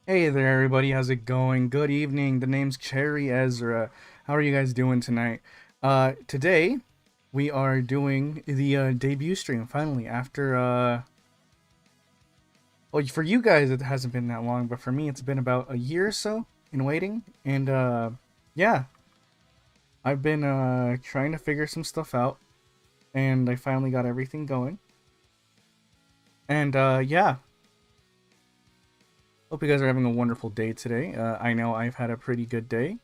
Hey there, everybody. How's it going? Good evening. The name's Cherry Ezra. How are you guys doing tonight? Today we are doing the debut stream finally. After well, for you guys it hasn't been that long, but for me it's been about a year or so in waiting. And yeah, I've been trying to figure some stuff out, and I finally got everything going. And yeah, hope you guys are having a wonderful day today. I know I've had a pretty good day.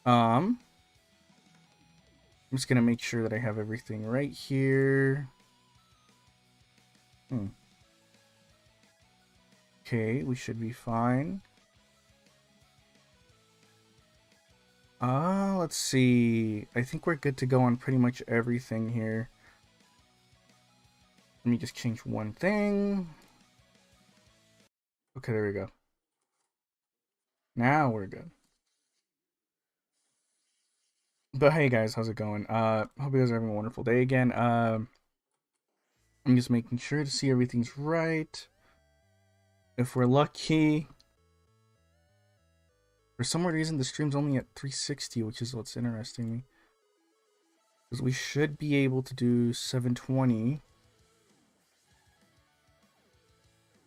Um, I'm just gonna make sure that I have everything right here. Hmm. Okay, we should be fine. Let's see. I think we're good to go on pretty much everything here. Let me just change one thing. Okay, there we go. Now we're good. But hey guys, how's it going? Hope you guys are having a wonderful day again. I'm just making sure to see everything's right. If we're lucky, for some reason the stream's only at 360, which is what's interesting me. Because we should be able to do 720.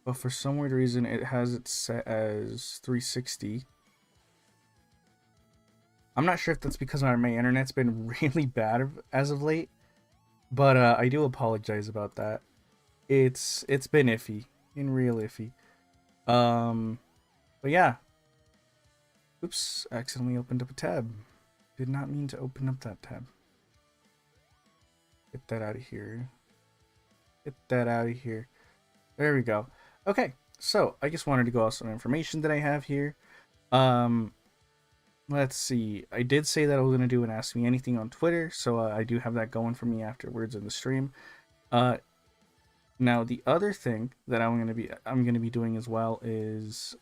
But for some weird reason, it has it set as 360. I'm not sure if that's because my internet's been really bad as of late, but I do apologize about that. It's been iffy, in real iffy. Um, but yeah. Oops, accidentally opened up a tab. Did not mean to open up that tab. Get that out of here. Get that out of here. There we go. Okay, so I just wanted to go off some information that I have here. Um, let's see. I did say that I was gonna do an Ask Me Anything on Twitter, so I do have that going for me afterwards in the stream. Uh, Now the other thing that I'm gonna be doing as well is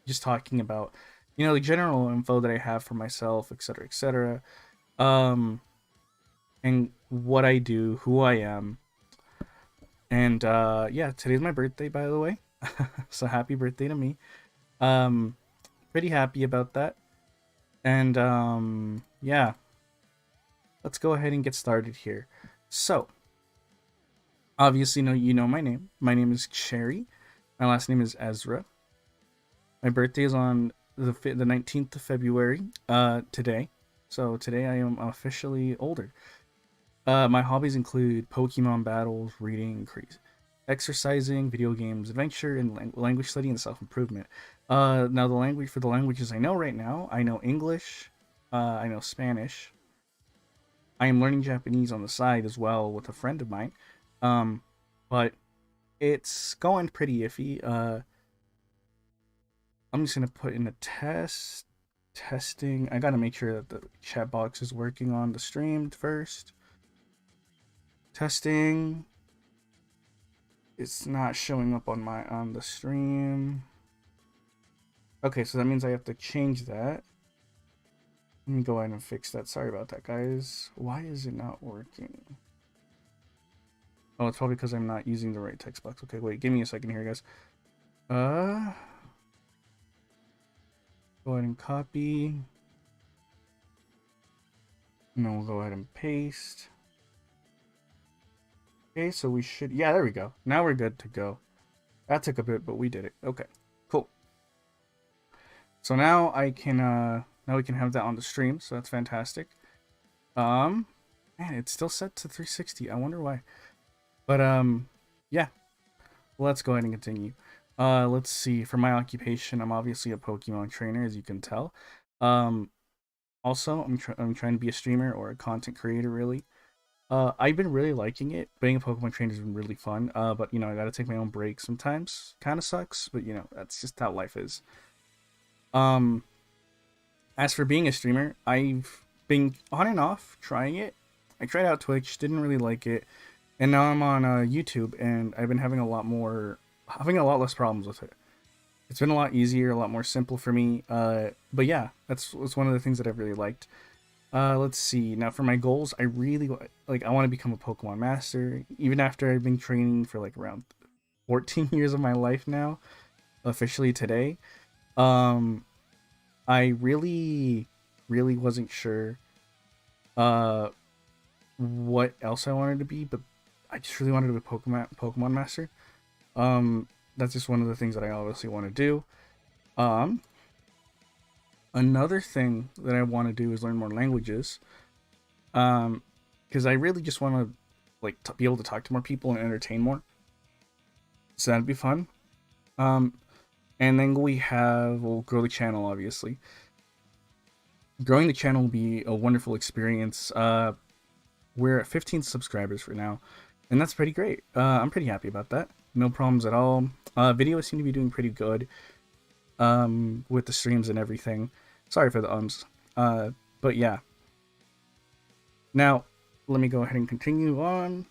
just talking about the general info that I have for myself, etc., etc. Um, and what I do, who I am, and yeah, today's my birthday, by the way. So happy birthday to me. Um, Pretty happy about that. And yeah, let's go ahead and get started here. So, obviously, you know my name. My name is Cherry. My last name is Ezra. My birthday is on the 19th of February. Today. So today I am officially older. My hobbies include Pokemon battles, reading, exercising, video games, adventure, and language study and self improvement. Now the languages I know right now, I know English, I know Spanish. I am learning Japanese on the side as well with a friend of mine, but it's going pretty iffy. I'm just gonna put in a testing. I gotta make sure that the chat box is working on the stream first. Testing. It's not showing up on the stream. Okay, so that means I have to change that. Let me go ahead and fix that. Sorry about that, guys. Why is it not working? Oh, it's probably because I'm not using the right text box. Okay, wait, give me a second here, guys. Uh, go ahead and copy. And then we'll go ahead and paste. Okay, so we should, yeah, there we go. Now we're good to go. That took a bit, but we did it. Okay, cool. So now now we can have that on the stream, so that's fantastic. Man, it's still set to 360. I wonder why. But yeah. Let's go ahead and continue. Let's see. For my occupation, I'm obviously a Pokemon trainer, as you can tell. Um, Also, I'm trying to be a streamer or a content creator, really. I've been really liking it. Being a Pokemon trainer has been really fun. But I gotta take my own breaks sometimes. Kind of sucks, but that's just how life is. Um, as for being a streamer, I've been on and off trying it. I tried out Twitch, didn't really like it, and now I'm on YouTube, and I've been having a lot less problems with it. It's been a lot easier, a lot more simple for me. But yeah, that's one of the things that I've really liked. Let's see. Now for my goals, I really like. I want to become a Pokemon master. Even after I've been training for like around 14 years of my life now, officially today. Um, I really wasn't sure uh what else I wanted to be, but I just really wanted to be a Pokemon master. Um, that's just one of the things that I obviously want to do. Um, Another thing that I want to do is learn more languages. Um, because I really just want to be able to talk to more people and entertain more. So that'd be fun. Um, and then we'll grow the channel, obviously. Growing the channel will be a wonderful experience. We're at 15 subscribers for now, and that's pretty great. I'm pretty happy about that. No problems at all. Videos seem to be doing pretty good with the streams and everything. Sorry for the ums. But yeah. Now, let me go ahead and continue on.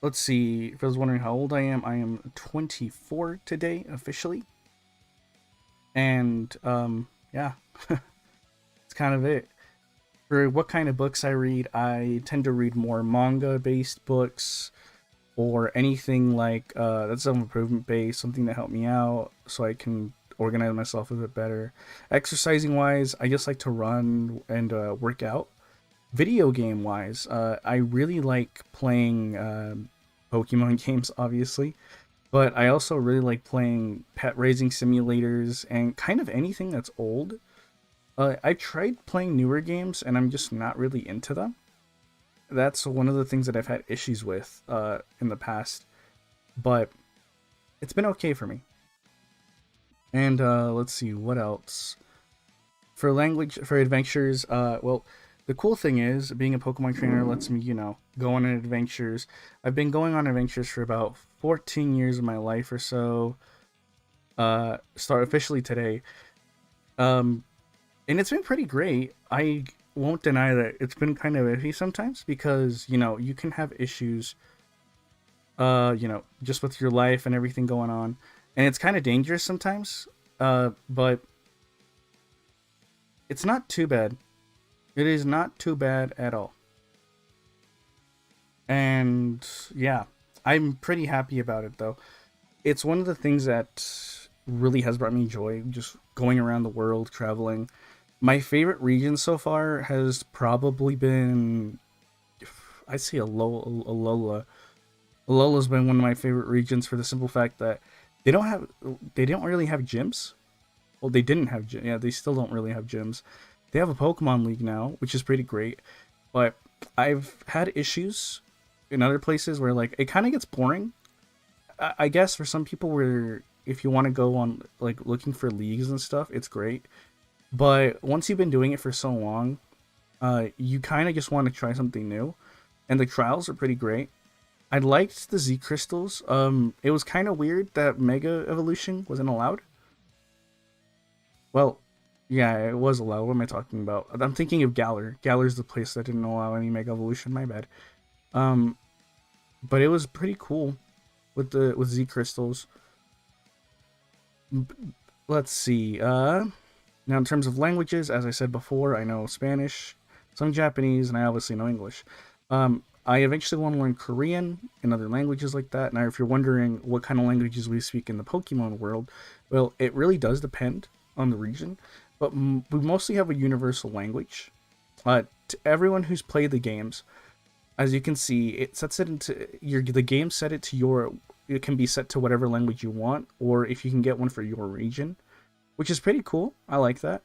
Let's see. If I was wondering how old I am 24 today, officially. And, yeah. It's kind of it. For what kind of books I read, I tend to read more manga-based books or anything like that's self-improvement based, something to help me out so I can organize myself a bit better. Exercising wise, I just like to run and work out. Video game wise, I really like playing Pokemon games, obviously, but I also really like playing pet raising simulators and kind of anything that's old. I've tried playing newer games and I'm just not really into them. That's one of the things that I've had issues with in the past, but it's been okay for me. And let's see what else for adventures. Well, the cool thing is being a Pokemon trainer lets me, go on adventures. I've been going on adventures for about 14 years of my life or so. Start officially today. And it's been pretty great. I won't deny that it's been kind of iffy sometimes because, you can have issues, just with your life and everything going on. And it's kind of dangerous sometimes, but it's not too bad. It is not too bad at all. And yeah, I'm pretty happy about it though. It's one of the things that really has brought me joy, just going around the world, traveling. My favorite region so far has probably been, I'd say Alola. Alola's been one of my favorite regions for the simple fact that they don't really have gyms. Well, they didn't have gyms. Yeah, they still don't really have gyms. They have a Pokemon League now, which is pretty great. But I've had issues in other places where it kind of gets boring. I guess for some people, where if you want to go on looking for leagues and stuff, it's great. But once you've been doing it for so long, you kind of just want to try something new. And the trials are pretty great. I liked the Z crystals. It was kind of weird that Mega Evolution wasn't allowed. Well, yeah, it was allowed. What am I talking about? I'm thinking of Galar. Galar's the place that didn't allow any Mega Evolution. My bad. Um, but it was pretty cool with Z crystals. Let's see. Now in terms of languages, as I said before, I know Spanish, some Japanese, and I obviously know English. I eventually want to learn Korean and other languages like that. Now, if you're wondering what kind of languages we speak in the Pokemon world, well, it really does depend on the region, but we mostly have a universal language. To everyone who's played the games, as you can see, it sets it into the game set it to your. It can be set to whatever language you want, or if you can get one for your region, which is pretty cool. I like that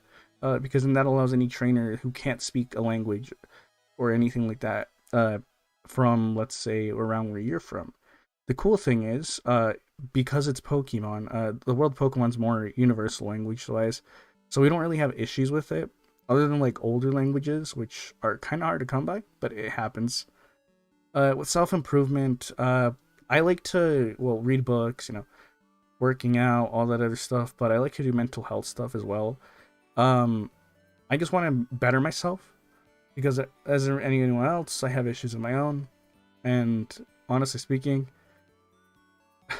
because then that allows any trainer who can't speak a language or anything like that from, let's say, around where you're from. The cool thing is, because it's Pokemon, the world Pokemon's more universal language-wise, so we don't really have issues with it, other than older languages, which are kind of hard to come by, but it happens. With self-improvement, I like to, read books, working out, all that other stuff, but I like to do mental health stuff as well. I just want to better myself because as anyone else, I have issues of my own, and honestly speaking,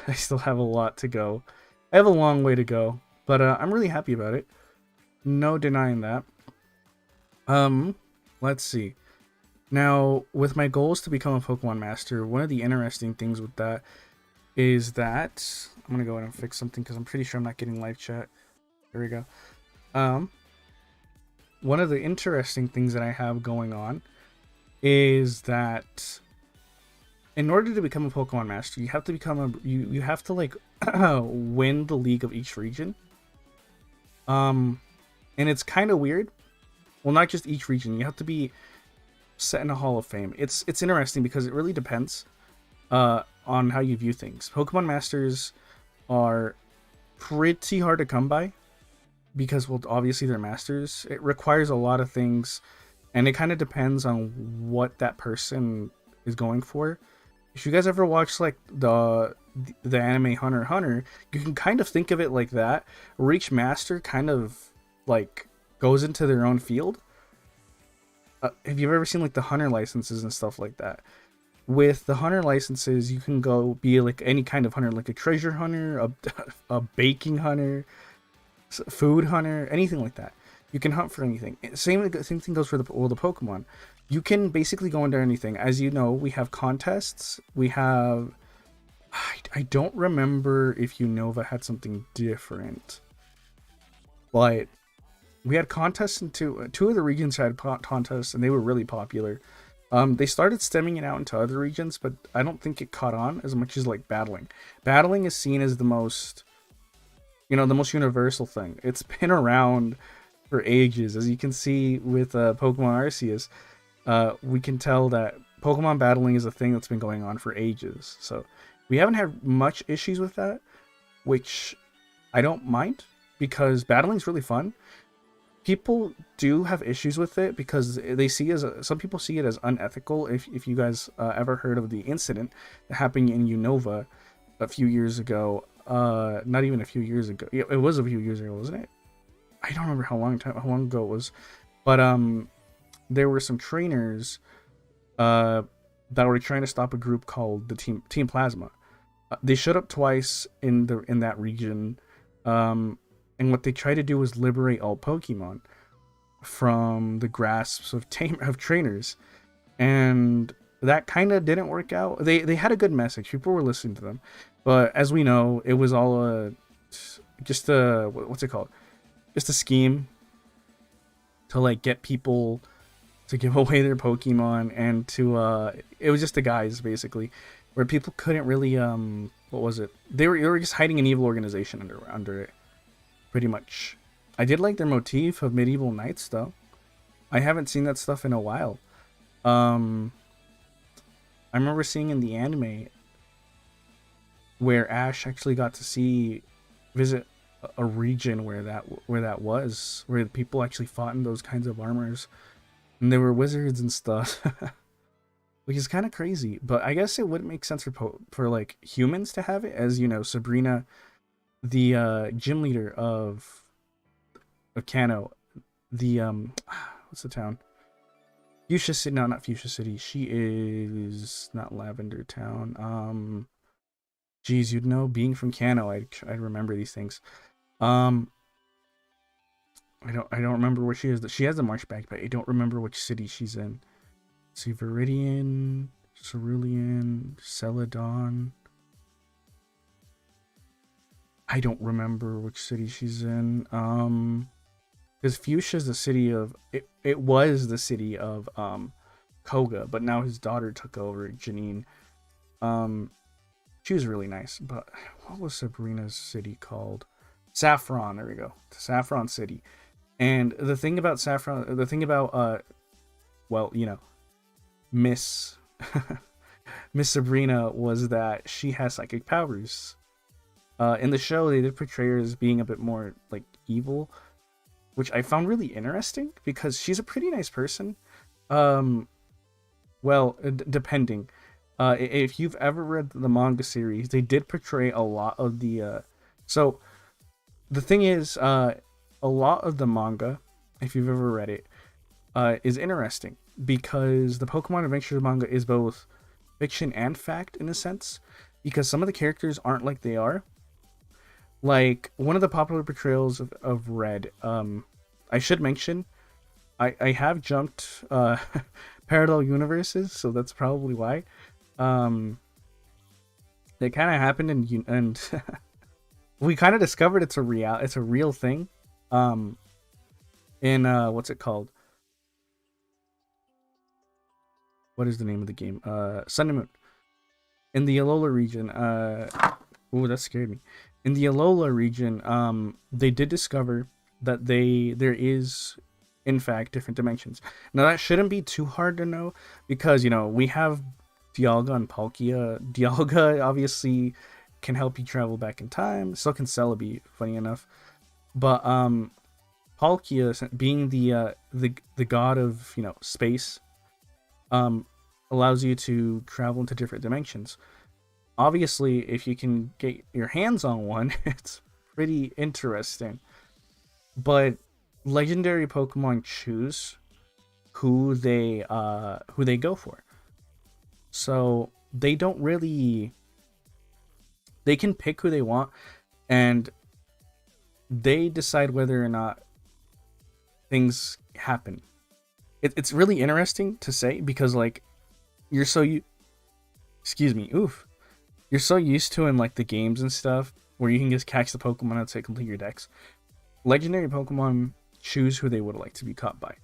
I still have a lot to go. I have a long way to go, but I'm really happy about it. No denying that. Let's see. Now, with my goals to become a Pokemon Master, one of the interesting things with that is that I'm gonna go ahead and fix something because I'm pretty sure I'm not getting live chat. There we go. Um, one of the interesting things that I have going on is that in order to become a Pokemon Master, you have to become you have to like win the league of each region. And it's kind of weird. Well, not just each region. You have to be set in a Hall of Fame. It's interesting because it really depends on how you view things. Pokemon Masters are pretty hard to come by because, well, obviously they're masters. It requires a lot of things, and it kind of depends on what that person is going for. If you guys ever watch like the anime Hunter x Hunter, you can kind of think of it like that, where each master kind of like goes into their own field. Have you ever seen like the hunter licenses and stuff like that? With the hunter licenses, you can go be like any kind of hunter, like a treasure hunter, a baking hunter, food hunter, anything like that. You can hunt for anything. Same thing goes for the Pokemon. You can basically go into anything. As you know, we have contests. We have... I don't remember if Unova had something different. But we had contests in two of the regions had contests, and they were really popular. They started stemming it out into other regions, but I don't think it caught on as much as like battling. Battling is seen as the most, the most universal thing. It's been around for ages. As you can see with Pokemon Arceus, we can tell that Pokemon battling is a thing that's been going on for ages. So we haven't had much issues with that, which I don't mind because battling is really fun. People do have issues with it because they see some people see it as unethical. If you guys ever heard of the incident that happened in Unova a few years ago, not even a few years ago. Yeah, it was a few years ago, wasn't it? I don't remember how long ago it was, but there were some trainers that were trying to stop a group called the Team Plasma. They showed up twice in that region. And what they tried to do was liberate all Pokemon from the grasps of trainers. And that kind of didn't work out. They had a good message. People were listening to them. But as we know, it was all just a, what's it called? Just a scheme to like get people to give away their Pokemon and to, it was just a guise basically, where people couldn't really, what was it? They were just hiding an evil organization under it. Pretty much. I did like their motif of medieval knights though. I haven't seen that stuff in a while. I remember seeing in the anime where Ash actually got to visit a region where that was, where people actually fought in those kinds of armors, and there were wizards and stuff, which is kind of crazy. But I guess it wouldn't make sense for like humans to have it, as you know, Sabrina, the gym leader of Kanto, the what's the town? Fuchsia City. No, not Fuchsia City. She is not Lavender Town. Geez, you'd know. Being from Kanto, I'd remember these things. I don't remember where she is. She has a marchbank, but I don't remember which city she's in. Let's see, Viridian, Cerulean, Celadon. I don't remember which city she's in. Because Fuchsia's the city of it was the city of Koga, but now his daughter took over, Janine. She was really nice, but what was Sabrina's city called? Saffron. There we go. Saffron City. And the thing about Saffron, well, Miss Miss Sabrina was that she has psychic powers. In the show, they did portray her as being a bit more like evil, which I found really interesting because she's a pretty nice person. Well, depending. If you've ever read the manga series, they did portray a lot of the. So, the thing is, a lot of the manga, if you've ever read it, is interesting because the Pokemon Adventure manga is both fiction and fact in a sense, because some of the characters aren't like they are. Like, one of the popular portrayals of Red, I should mention, I have jumped parallel universes, so that's probably why. It kind of happened, and we kind of discovered it's a real thing. Um, in what's it called? What is the name of the game? Sun and Moon. In the Alola region, oh, that scared me. In the Alola region, they did discover that there is, in fact, different dimensions. Now that shouldn't be too hard to know because we have Dialga and Palkia. Dialga obviously can help you travel back in time. So can Celebi, funny enough. But Palkia, being the god of space, um, allows you to travel into different dimensions. Obviously, if you can get your hands on one, it's pretty interesting. But legendary Pokemon choose who they go for. So they don't really they can pick who they want, and they decide whether or not things happen. It's really interesting to say because like you're so you excuse me, oof. You're so used to in like the games and stuff where you can just catch the Pokemon and say complete your decks. Legendary Pokemon choose who they would like to be caught by.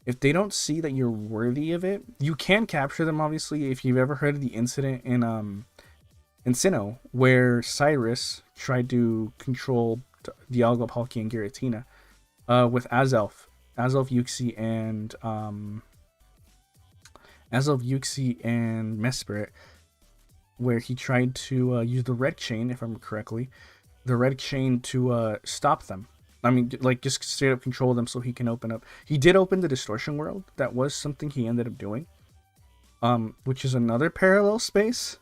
If they don't see that you're worthy of it, you can capture them obviously. If you've ever heard of the incident in Sinnoh where Cyrus tried to control Dialga, Palkia, and Giratina with Azelf, Yuxi, and Mesprit, where he tried to use the red chain, if I remember correctly, the red chain to stop them. I mean, like just straight up control them so he can open up. He did open the distortion world. That was something he ended up doing, which is another parallel space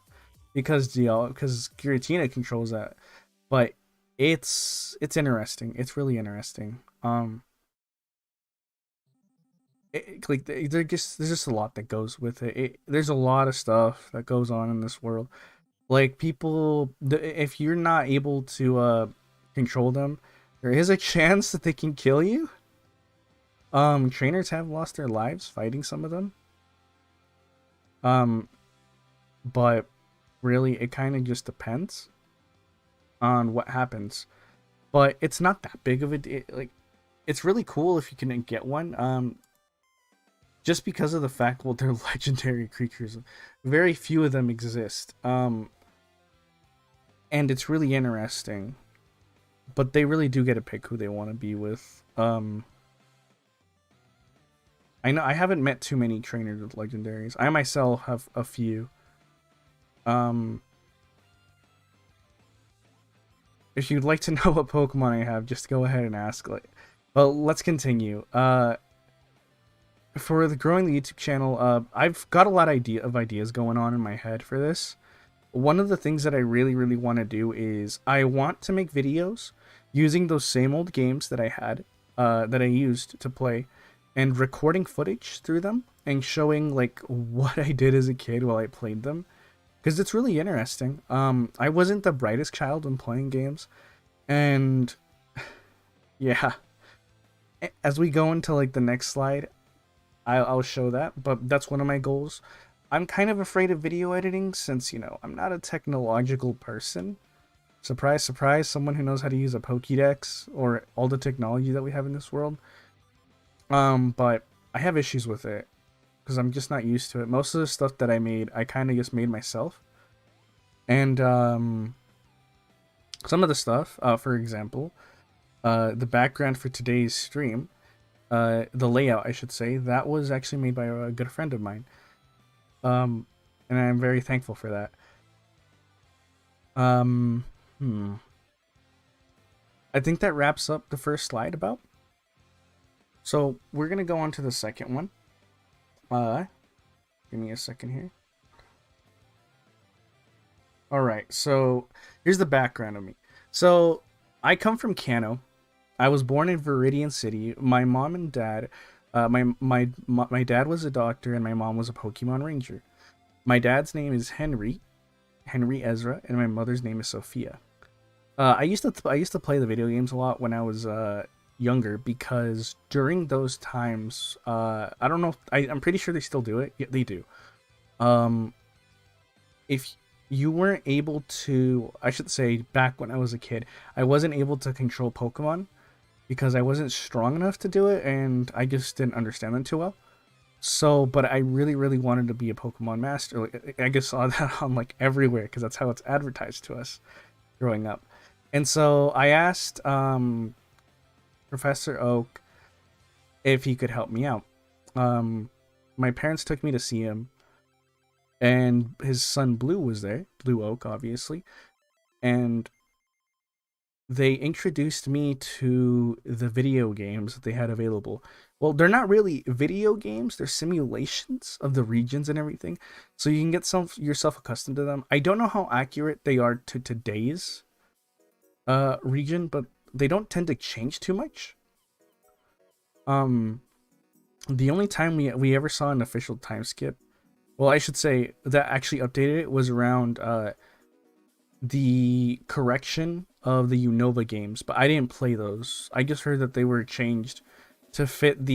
because Giratina controls that. But it's interesting. It's really interesting. Like there's just a lot that goes with it. There's a lot of stuff that goes on in this world. Like people, if you're not able to control them, there is a chance that they can kill you. Trainers have lost their lives fighting some of them. But really, it kind of just depends on what happens. But it's not that big of a like. It's really cool if you can get one. Just because of the fact, well, they're legendary creatures. Very few of them exist. And it's really interesting. But they really do get to pick who they want to be with. I know I haven't met too many trainers with legendaries. I myself have a few. If you'd like to know what Pokemon I have, just go ahead and ask. Well, let's continue. For the growing the YouTube channel, I've got a lot of ideas going on in my head for this. One of the things that I really want to do is I want to make videos using those same old games that I had, that I used to play, and recording footage through them and showing like what I did as a kid while I played them, because it's really interesting. I wasn't the brightest child when playing games, and yeah, as we go into like the next slide, I'll show that, but that's one of my goals. I'm kind of afraid of video editing since, I'm not a technological person. Surprise, surprise, someone who knows how to use a Pokédex or all the technology that we have in this world. But I have issues with it because I'm just not used to it. Most of the stuff that I made, I kind of just made myself. And some of the stuff, for example, the background for today's stream, the layout, I should say, that was actually made by a good friend of mine. And I'm very thankful for that. I think that wraps up the first slide about. So we're gonna go on to the second one. Give me a second here. Alright, so here's the background of me. So I come from Kano. I was born in Viridian City. My mom and dad, my dad was a doctor and my mom was a Pokemon Ranger. My dad's name is Henry Ezra, and my mother's name is Sophia. I used to play the video games a lot when I was younger because during those times, I don't know, I'm pretty sure they still do it. Yeah, they do. If you weren't able to, I should say, back when I was a kid, I wasn't able to control Pokemon because I wasn't strong enough to do it, and I just didn't understand them too well. So, but I really, really wanted to be a Pokemon master. Like, I just saw that on like everywhere because that's how it's advertised to us growing up. And so I asked Professor Oak if he could help me out. Um, my parents took me to see him, and his son Blue was there, Blue Oak, obviously, and they introduced me to the video games that they had available. Well, they're not really video games, they're simulations of the regions and everything. So you can get yourself accustomed to them. I don't know how accurate they are to today's region, but they don't tend to change too much. Um the only time we ever saw an official time skip, well, I should say that actually updated it, was around the correction of the Unova games, but I didn't play those. I just heard that they were changed to fit what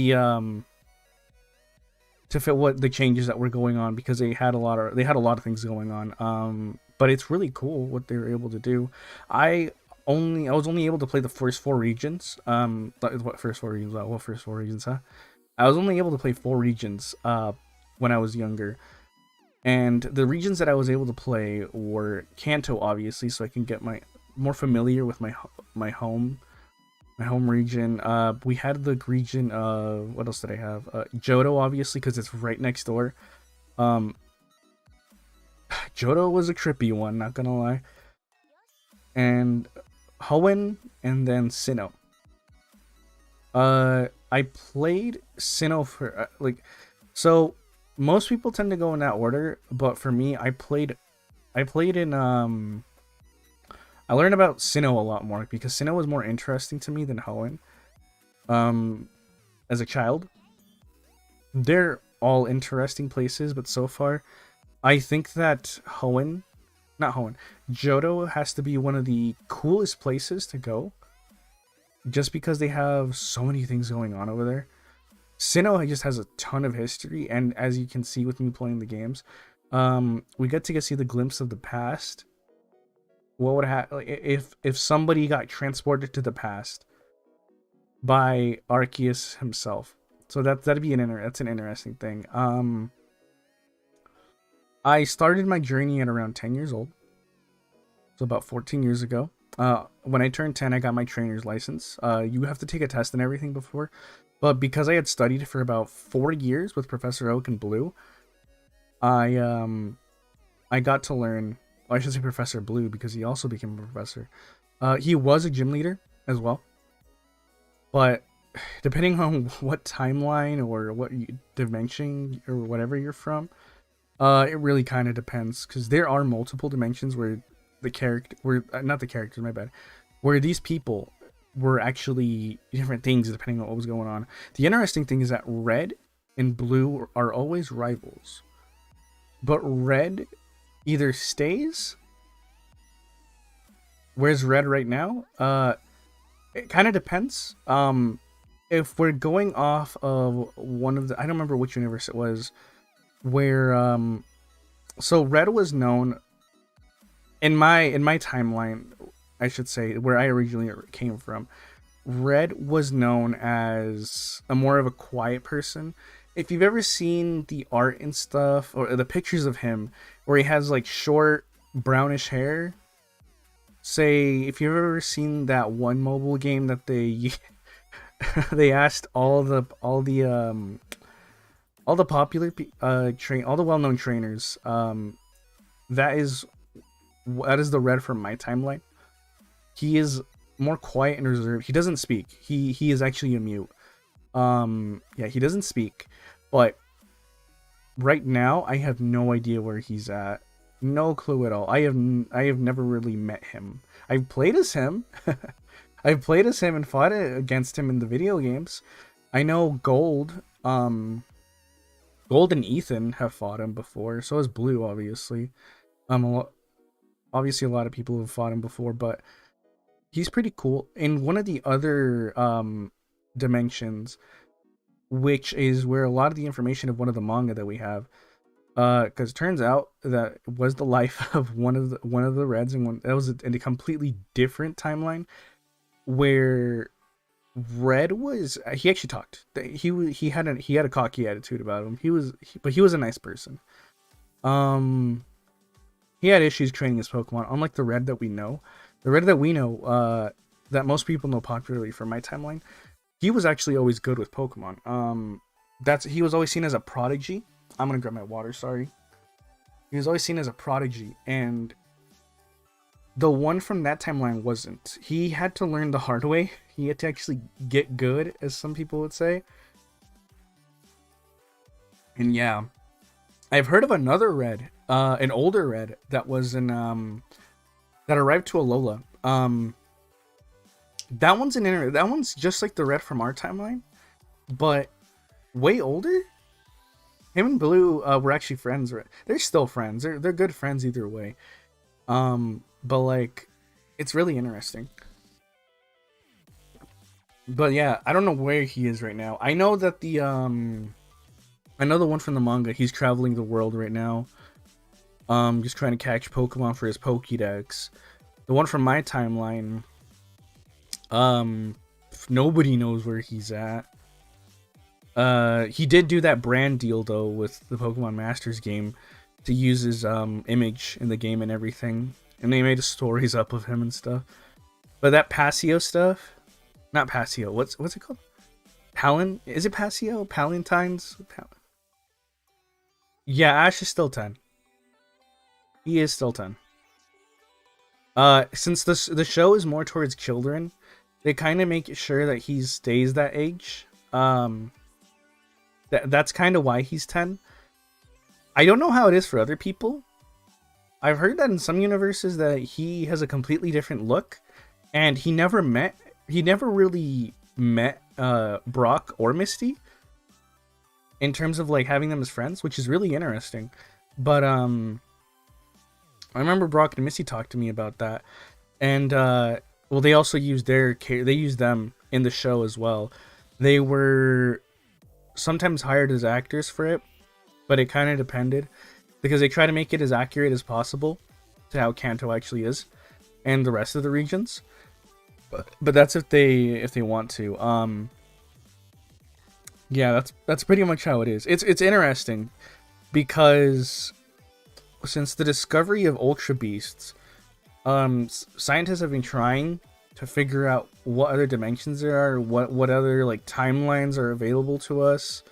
the changes that were going on, because they had a lot of things going on. But it's really cool what they were able to do. I was only able to play the first four regions. What first four regions? What first four regions? Huh? I was only able to play four regions. When I was younger, and the regions that I was able to play were Kanto, obviously, so I can get more familiar with my home region. We had the region of, what else did I have? Johto, obviously, because it's right next door. Um, Johto was a trippy one, not gonna lie. And Hoenn, and then Sinnoh. I played Sinnoh for so most people tend to go in that order, but for me, I played in I learned about Sinnoh a lot more because Sinnoh was more interesting to me than Hoenn. Um, as a child, they're all interesting places, but so far, I think that not Hoenn, Johto has to be one of the coolest places to go, just because they have so many things going on over there. Sinnoh just has a ton of history, and as you can see with me playing the games, we get to see the glimpse of the past. What would happen, like, if somebody got transported to the past by Arceus himself? So that's an interesting thing. I started my journey at around 10 years old, so about 14 years ago. When I turned 10, I got my trainer's license. You have to take a test and everything before, but because I had studied for about 4 years with Professor Oak and Blue, I got to learn. Well, I should say Professor Blue, because he also became a professor. He was a gym leader as well, but depending on what timeline or what dimension or whatever you're from, it really kind of depends, because there are multiple dimensions where not the characters, my bad, where these people were actually different things depending on what was going on. The interesting thing is that Red and Blue are always rivals, but Red either stays. Where's Red right now? It kind of depends. If we're going off of one of the, I don't remember which universe it was, where so Red was known in my timeline, I should say, where I originally came from. Red was known as a more of a quiet person. If you've ever seen the art and stuff, or the pictures of him where he has like short brownish hair, say if you've ever seen that one mobile game that they they asked all the popular all the well-known trainers, that is the Red from my timeline. He is more quiet and reserved. He doesn't speak. He is actually a mute. Yeah, he doesn't speak, but right now I have no idea where he's at. No clue at all. I have never really met him. I've played as him. I've played as him and fought against him in the video games. I know Gold and Ethan have fought him before. So has Blue, obviously. Obviously a lot of people have fought him before, but he's pretty cool. In one of the other dimensions, which is where a lot of the information of one of the manga that we have, Because it turns out that it was the life of one of the Reds, and one that was in a completely different timeline where Red was he actually talked. He had a cocky attitude about him. But he was a nice person. Um, he had issues training his Pokemon, unlike the Red that we know. The Red that we know, that most people know popularly from my timeline, he was actually always good with Pokemon. He was always seen as a prodigy. I'm gonna grab my water. Sorry. He was always seen as a prodigy, and the one from that timeline wasn't. He had to learn the hard way. He had to actually get good, as some people would say. And yeah, I've heard of another Red, an older Red that was in that arrived to Alola. That one's just like the Red from our timeline, but way older. Him and Blue were actually friends. They're still friends. They're good friends either way. But like, it's really interesting. But yeah, I don't know where he is right now. I know that I know the one from the manga. He's traveling the world right now. Just trying to catch Pokemon for his Pokédex. The one from my timeline, nobody knows where he's at. He did do that brand deal though with the Pokemon Masters game to use his image in the game and everything, and they made stories up of him and stuff. But that Passio stuff, not Passio. What's it called? Is it Passio? Palantines? Yeah, Ash is still 10. He is still 10. Since the show is more towards children, they kind of make sure that he stays that age. That's kind of why he's 10. I don't know how it is for other people. I've heard that in some universes that he has a completely different look, and he never really met Brock or Misty in terms of like having them as friends, which is really interesting. But I remember Brock and Misty talked to me about that, and well, they also used them in the show as well. They were sometimes hired as actors for it, but it kind of depended, because they try to make it as accurate as possible to how Kanto actually is and the rest of the regions. But that's if they want to. Yeah, that's pretty much how it is. It's interesting because since the discovery of Ultra Beasts, scientists have been trying to figure out what other dimensions there are, what other like timelines are available to us.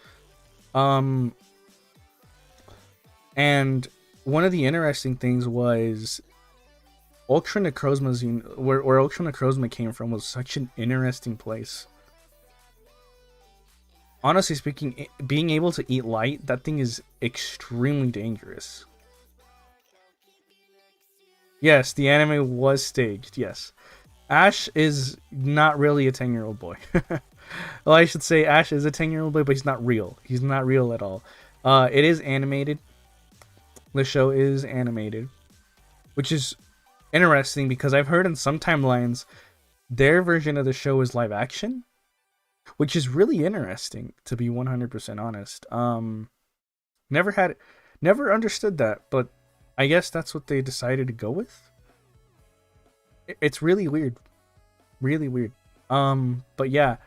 And one of the interesting things was Ultra Necrozma's where Ultra Necrozma came from was such an interesting place. Honestly speaking, being able to eat light, that thing is extremely dangerous. Yes, the anime was staged, yes. Ash is not really a 10-year-old boy. Well, I should say Ash is a 10-year-old boy, but he's not real. He's not real at all. It is animated. The show is animated, which is interesting because I've heard in some timelines their version of the show is live action, which is really interesting, to be 100% honest. Never understood that, but I guess that's what they decided to go with. It's really weird. Really weird. But yeah,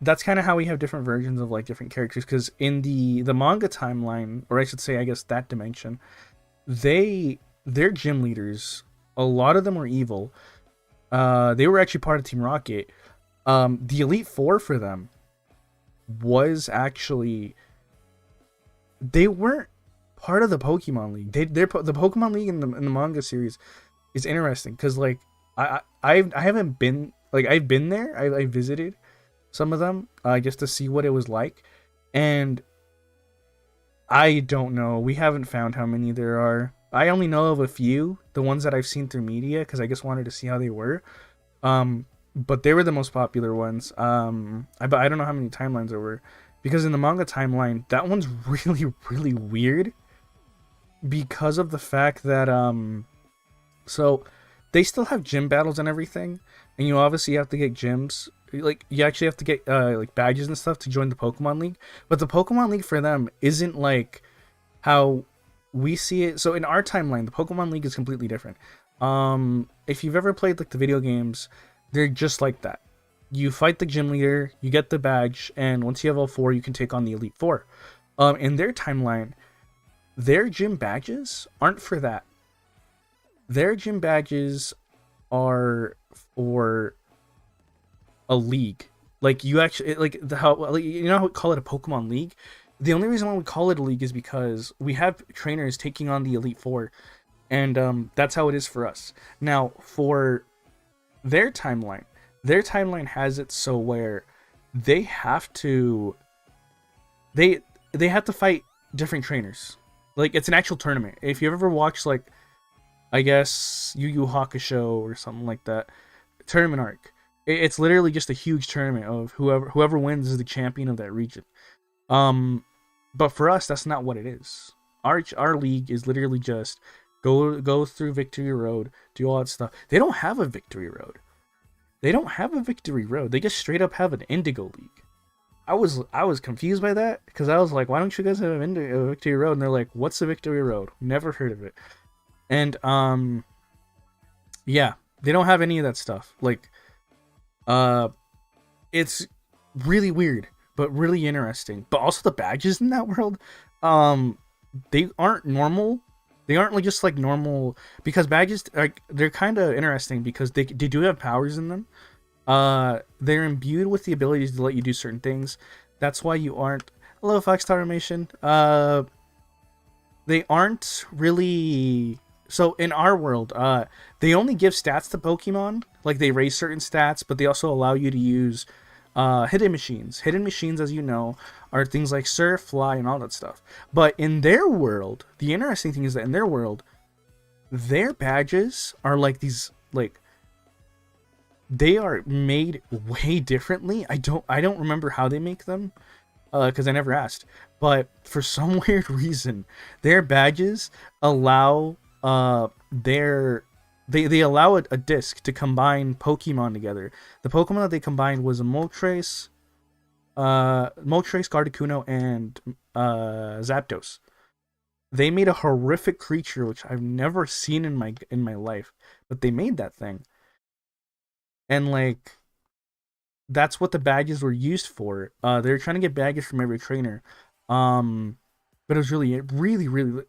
that's kind of how we have different versions of like different characters, because in the manga timeline, or I should say, I guess that dimension, their gym leaders, a lot of them were evil. They were actually part of Team Rocket. The Elite Four for them was actually, they weren't part of the Pokemon League. The Pokemon League in the manga series is interesting because like I haven't been, like, I've been there. I visited some of them just to see what it was like, and I don't know. We haven't found how many there are. I only know of a few, the ones that I've seen through media, because I just wanted to see how they were. But they were the most popular ones. I don't know how many timelines there were, because in the manga timeline, that one's really, really weird because of the fact that so they still have gym battles and everything, and you obviously have to get gyms. Like, you actually have to get like badges and stuff to join the Pokemon League. But the Pokemon League for them isn't like how we see it. So in our timeline, the Pokemon League is completely different. If you've ever played like the video games, they're just like that. You fight the gym leader, you get the badge, and once you have all four, you can take on the Elite Four. In their timeline, their gym badges aren't for that. Their gym badges are for a league. Like you actually like the how like, you know how we call it a Pokemon League. The only reason why we call it a league is because we have trainers taking on the Elite Four, and that's how it is for us. Now for their timeline, their timeline has it so where they have to they they have to fight different trainers. Like it's an actual tournament. If you've ever watched like I guess Yu Yu Hakusho or something like that, tournament arc. It's literally just a huge tournament of whoever wins is the champion of that region. Um, but for us, that's not what it is. Our league is literally just go through Victory Road, do all that stuff. They don't have a Victory Road. They don't have a Victory Road. They just straight up have an Indigo League. I was confused by that because I was like, why don't you guys have a Victory Road? And they're like, what's a Victory Road? Never heard of it. And yeah, they don't have any of that stuff. Like, it's really weird, but really interesting. But also the badges in that world, they aren't normal. They aren't like just like normal because badges like they're kind of interesting because they do have powers in them. They're imbued with the abilities to let you do certain things. That's why you aren't. Hello, Fox Tower Nation. They aren't really. So in our world, they only give stats to Pokemon. Like they raise certain stats, but they also allow you to use hidden machines. Hidden machines, as you know, are things like Surf, Fly, and all that stuff. But in their world, the interesting thing is that in their world, their badges are like these like they are made way differently. I don't remember how they make them because I never asked. But for some weird reason, their badges allow they allow a disc to combine Pokemon together. The Pokemon that they combined was a Moltres, Gardecuno, and Zapdos. They made a horrific creature which I've never seen in my life, but they made that thing. And like that's what the badges were used for. They were trying to get badges from every trainer. But it was really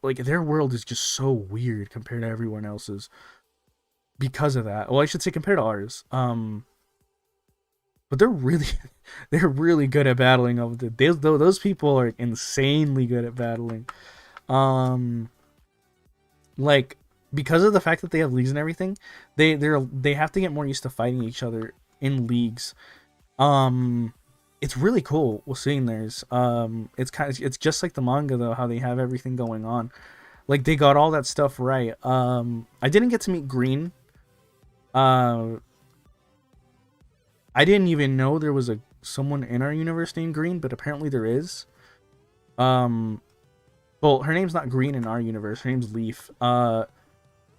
like their world is just so weird compared to everyone else's because of that. Well, I should say compared to ours. But they're really they're really good at battling. Those people are insanely good at battling. Like because of the fact that they have leagues and everything, they have to get more used to fighting each other in leagues. It's really cool seeing theirs. It's just like the manga though, how they have everything going on. Like they got all that stuff right. I didn't get to meet Green. I didn't even know there was someone in our universe named Green, but apparently there is. Well, her name's not Green in our universe. Her name's Leaf.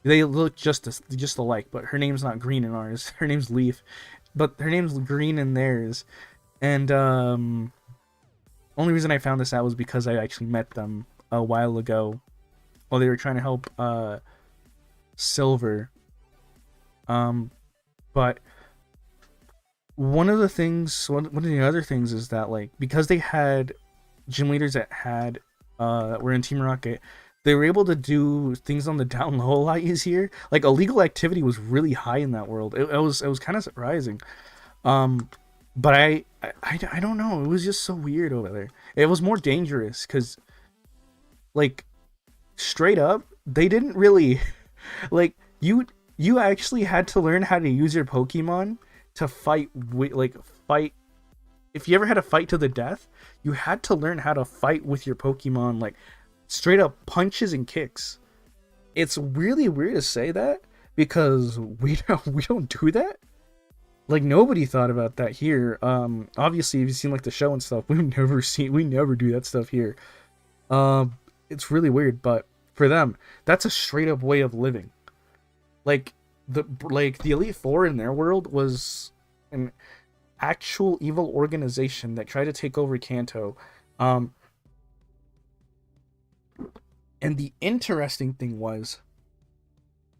They look just alike, but her name's not Green in ours. Her name's Leaf, but her name's Green in theirs. And only reason I found this out was because I actually met them a while ago while they were trying to help Silver. But one of the other things is that like because they had gym leaders that were in Team Rocket, they were able to do things on the down low a lot easier. Like illegal activity was really high in that world. It was kind of surprising. But I don't know. It was just so weird over there. It was more dangerous because, like, straight up, they didn't really, like, you actually had to learn how to use your Pokemon to fight fight. If you ever had a fight to the death, you had to learn how to fight with your Pokemon, like, straight up punches and kicks. It's really weird to say that because we don't do that. Like nobody thought about that here. Obviously, if you've seen like the show and stuff, we never do that stuff here. It's really weird, but for them, that's a straight up way of living. Like the Elite Four in their world was an actual evil organization that tried to take over Kanto. And the interesting thing was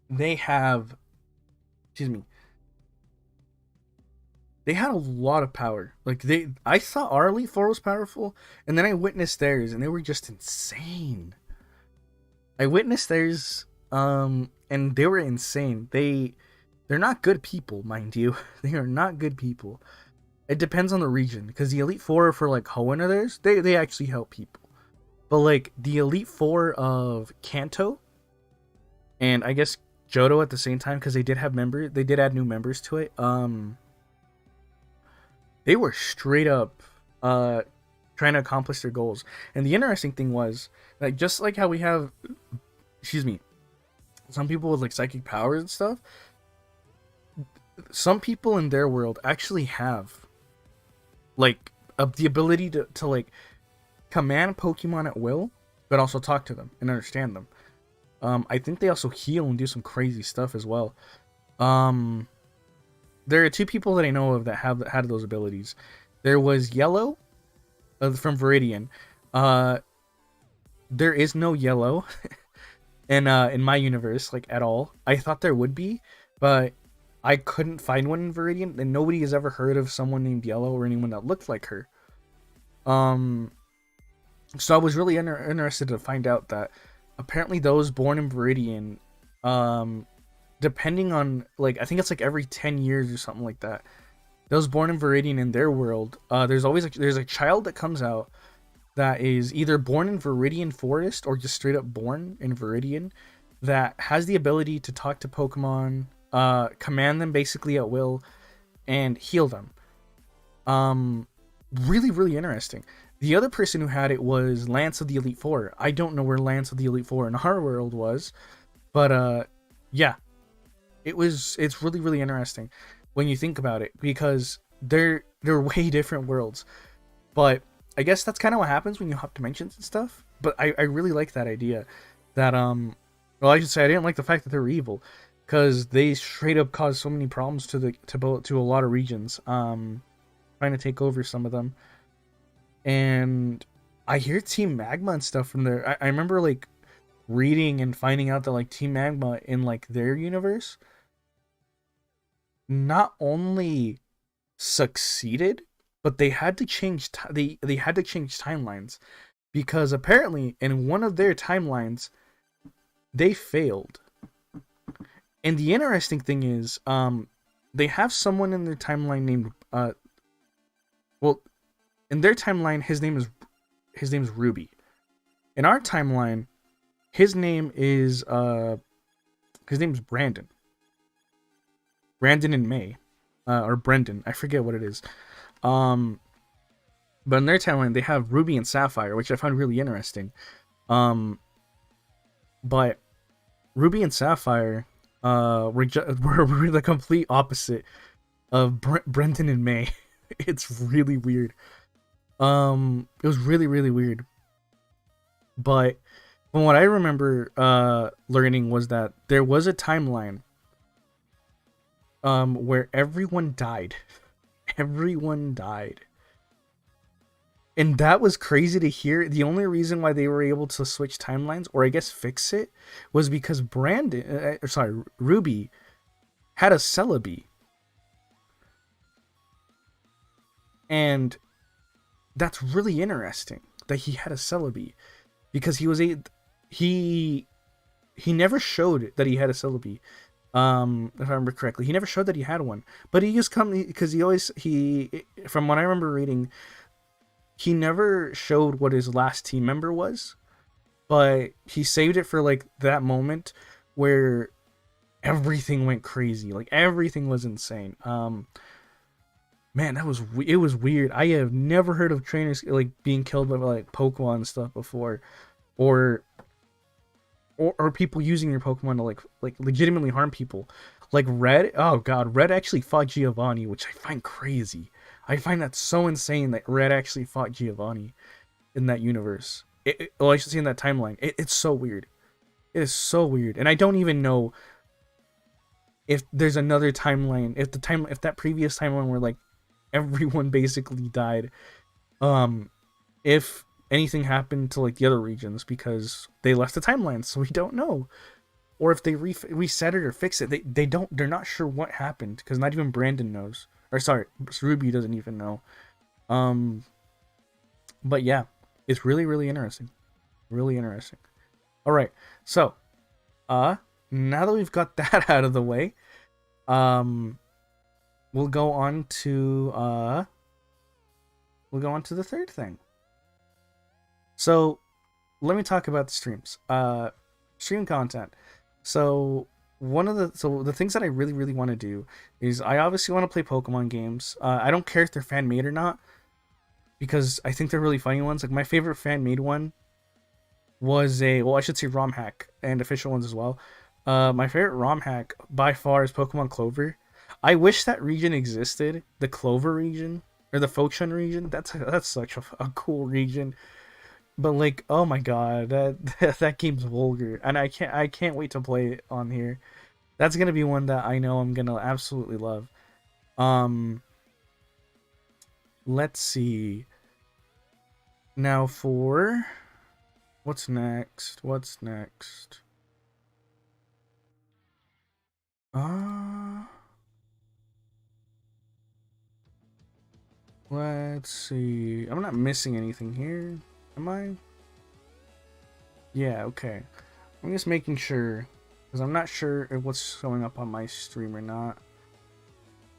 they have, excuse me, they had a lot of power. Like I thought our Elite Four was powerful, and then I witnessed theirs, and they were just insane. I witnessed theirs, and they were insane. They're not good people, mind you. They are not good people. It depends on the region, because the Elite Four for like Hoenn or theirs, they actually help people. But like the Elite Four of Kanto, and I guess Johto at the same time, because they did add new members to it. They were straight up trying to accomplish their goals. And the interesting thing was, like, just like how we have, excuse me, some people with like psychic powers and stuff, some people in their world actually have like the ability to like command Pokemon at will, but also talk to them and understand them. I think they also heal and do some crazy stuff as well. There are two people that I know of that had those abilities. There was Yellow from Viridian. There is no Yellow in my universe, like, at all. I thought there would be, but I couldn't find one in Viridian, and nobody has ever heard of someone named Yellow or anyone that looked like her. So I was really interested to find out that apparently those born in Viridian, depending on, like, I think it's like every 10 years or something like that, those born in Viridian in their world, there's a child that comes out that is either born in Viridian Forest or just straight up born in Viridian, that has the ability to talk to Pokemon, command them basically at will, and heal them. Really, really interesting. The other person who had it was Lance of the Elite Four. I don't know where Lance of the Elite Four in our world was, but yeah, it's really, really interesting when you think about it, because they're way different worlds. But I guess that's kind of what happens when you hop dimensions and stuff. But I really like that idea that well, I should say I didn't like the fact that they were evil, because they straight up caused so many problems to a lot of regions, trying to take over some of them. And I hear Team Magma and stuff from there. I remember like reading and finding out that like Team Magma in like their universe not only succeeded, but they had to change they had to change timelines, because apparently in one of their timelines they failed. And the interesting thing is, they have someone in their timeline named well, in their timeline his name is Ruby. In our timeline, his name is Brandon. Brandon and May, or Brendan, I forget what it is. But in their timeline, they have Ruby and Sapphire, which I found really interesting. But Ruby and Sapphire were the complete opposite of Brendan and May. It's really weird. It was really, really weird. But from what I remember learning was that there was a timeline where everyone died. Everyone died. And that was crazy to hear. The only reason why they were able to switch timelines, or I guess fix it, was because Ruby had a Celebi. And that's really interesting that he had a Celebi, because he never showed that he had a Celebi. If I remember correctly, he never showed that he had one, but he just because from what I remember reading, he never showed what his last team member was, but he saved it for like that moment where everything went crazy, like everything was insane. Man, it was weird. I have never heard of trainers like being killed by like Pokemon and stuff before, or people using your Pokemon to like legitimately harm people. Like Red, oh god, Red actually fought Giovanni, which I find crazy. I find that so insane that Red actually fought Giovanni in that universe. Well, I should say in that timeline. It's so weird. It is so weird, and I don't even know if there's another timeline. If that previous timeline where like everyone basically died, if anything happened to like the other regions because they left the timeline, so we don't know. Or if they reset it or fix it, they're not sure what happened because not even Brandon knows. Or sorry, Ruby doesn't even know. Um, but yeah, it's really really interesting, really interesting. All right, so now that we've got that out of the way, um, we'll go on to the third thing. So let me talk about the streams. Stream content. So the things that I really really want to do is I obviously want to play Pokemon games. I don't care if they're fan made or not because I think they're really funny ones. Like my favorite fan made one was I should say ROM hack and official ones as well. My favorite ROM hack by far is Pokemon Clover. I wish that region existed, the Clover region or the Foshan region. That's such a cool region. But like, oh my god, that game's vulgar, and I can't wait to play it on here. That's gonna be one that I know I'm gonna absolutely love. Um, let's see. Now for what's next? What's next? Let's see. I'm not missing anything here, am I? Yeah, okay. I'm just making sure because I'm not sure if what's showing up on my stream or not.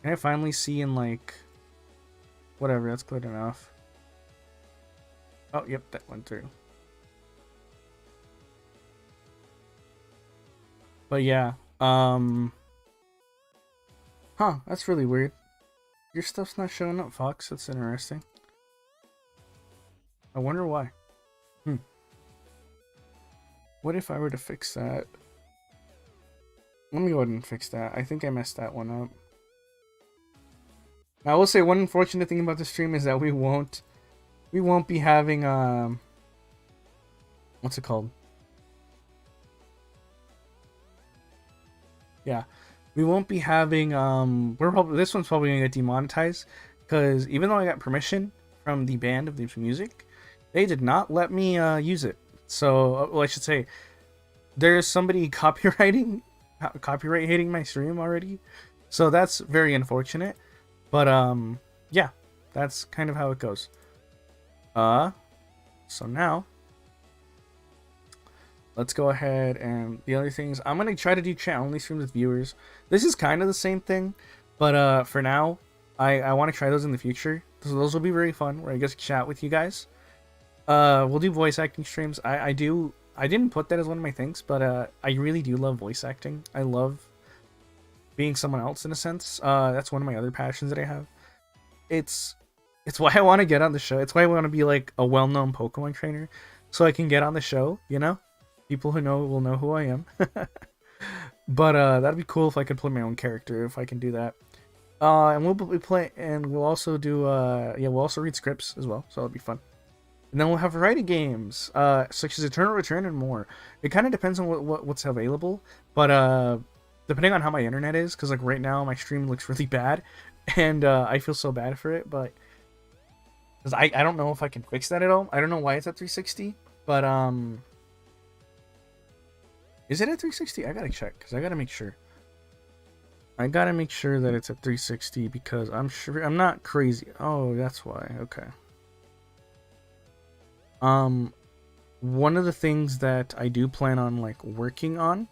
Can I finally see in like whatever? That's good enough. Oh, yep, that went through. But yeah, that's really weird. Your stuff's not showing up, Fox. That's interesting. I wonder why. What if I were to fix that? Let me go ahead and fix that. I think I messed that one up. I will say one unfortunate thing about the stream is that we won't be having what's it called? Yeah. We won't be having this one's probably gonna get demonetized because even though I got permission from the band of the music, they did not let me use it. So well, I should say there's somebody copyright hating my stream already. So that's very unfortunate. But yeah, that's kind of how it goes. So now let's go ahead and the other things I'm gonna try to do chat only streams with viewers. This is kind of the same thing, but for now I want to try those in the future. So those will be very fun where I get to chat with you guys. We'll do voice acting streams. I didn't put that as one of my things, but I really do love voice acting. I love being someone else in a sense. That's one of my other passions that I have. It's why I want to get on the show. It's why I want to be like a well-known Pokemon trainer, so I can get on the show. You know, people who know will know who I am. But that'd be cool if I could play my own character. If I can do that. And we'll be play, and we'll also do we'll also read scripts as well, so it'll be fun. And then we'll have variety games, such as Eternal Return and more. It kind of depends on what's available, but depending on how my internet is, because like right now my stream looks really bad, and I feel so bad for it, but because I don't know if I can fix that at all. I don't know why it's at 360, but is it at 360? I gotta check because I gotta make sure. I gotta make sure that it's at 360 because I'm sure I'm not crazy. Oh, that's why. Okay. One of the things that I do plan on like working on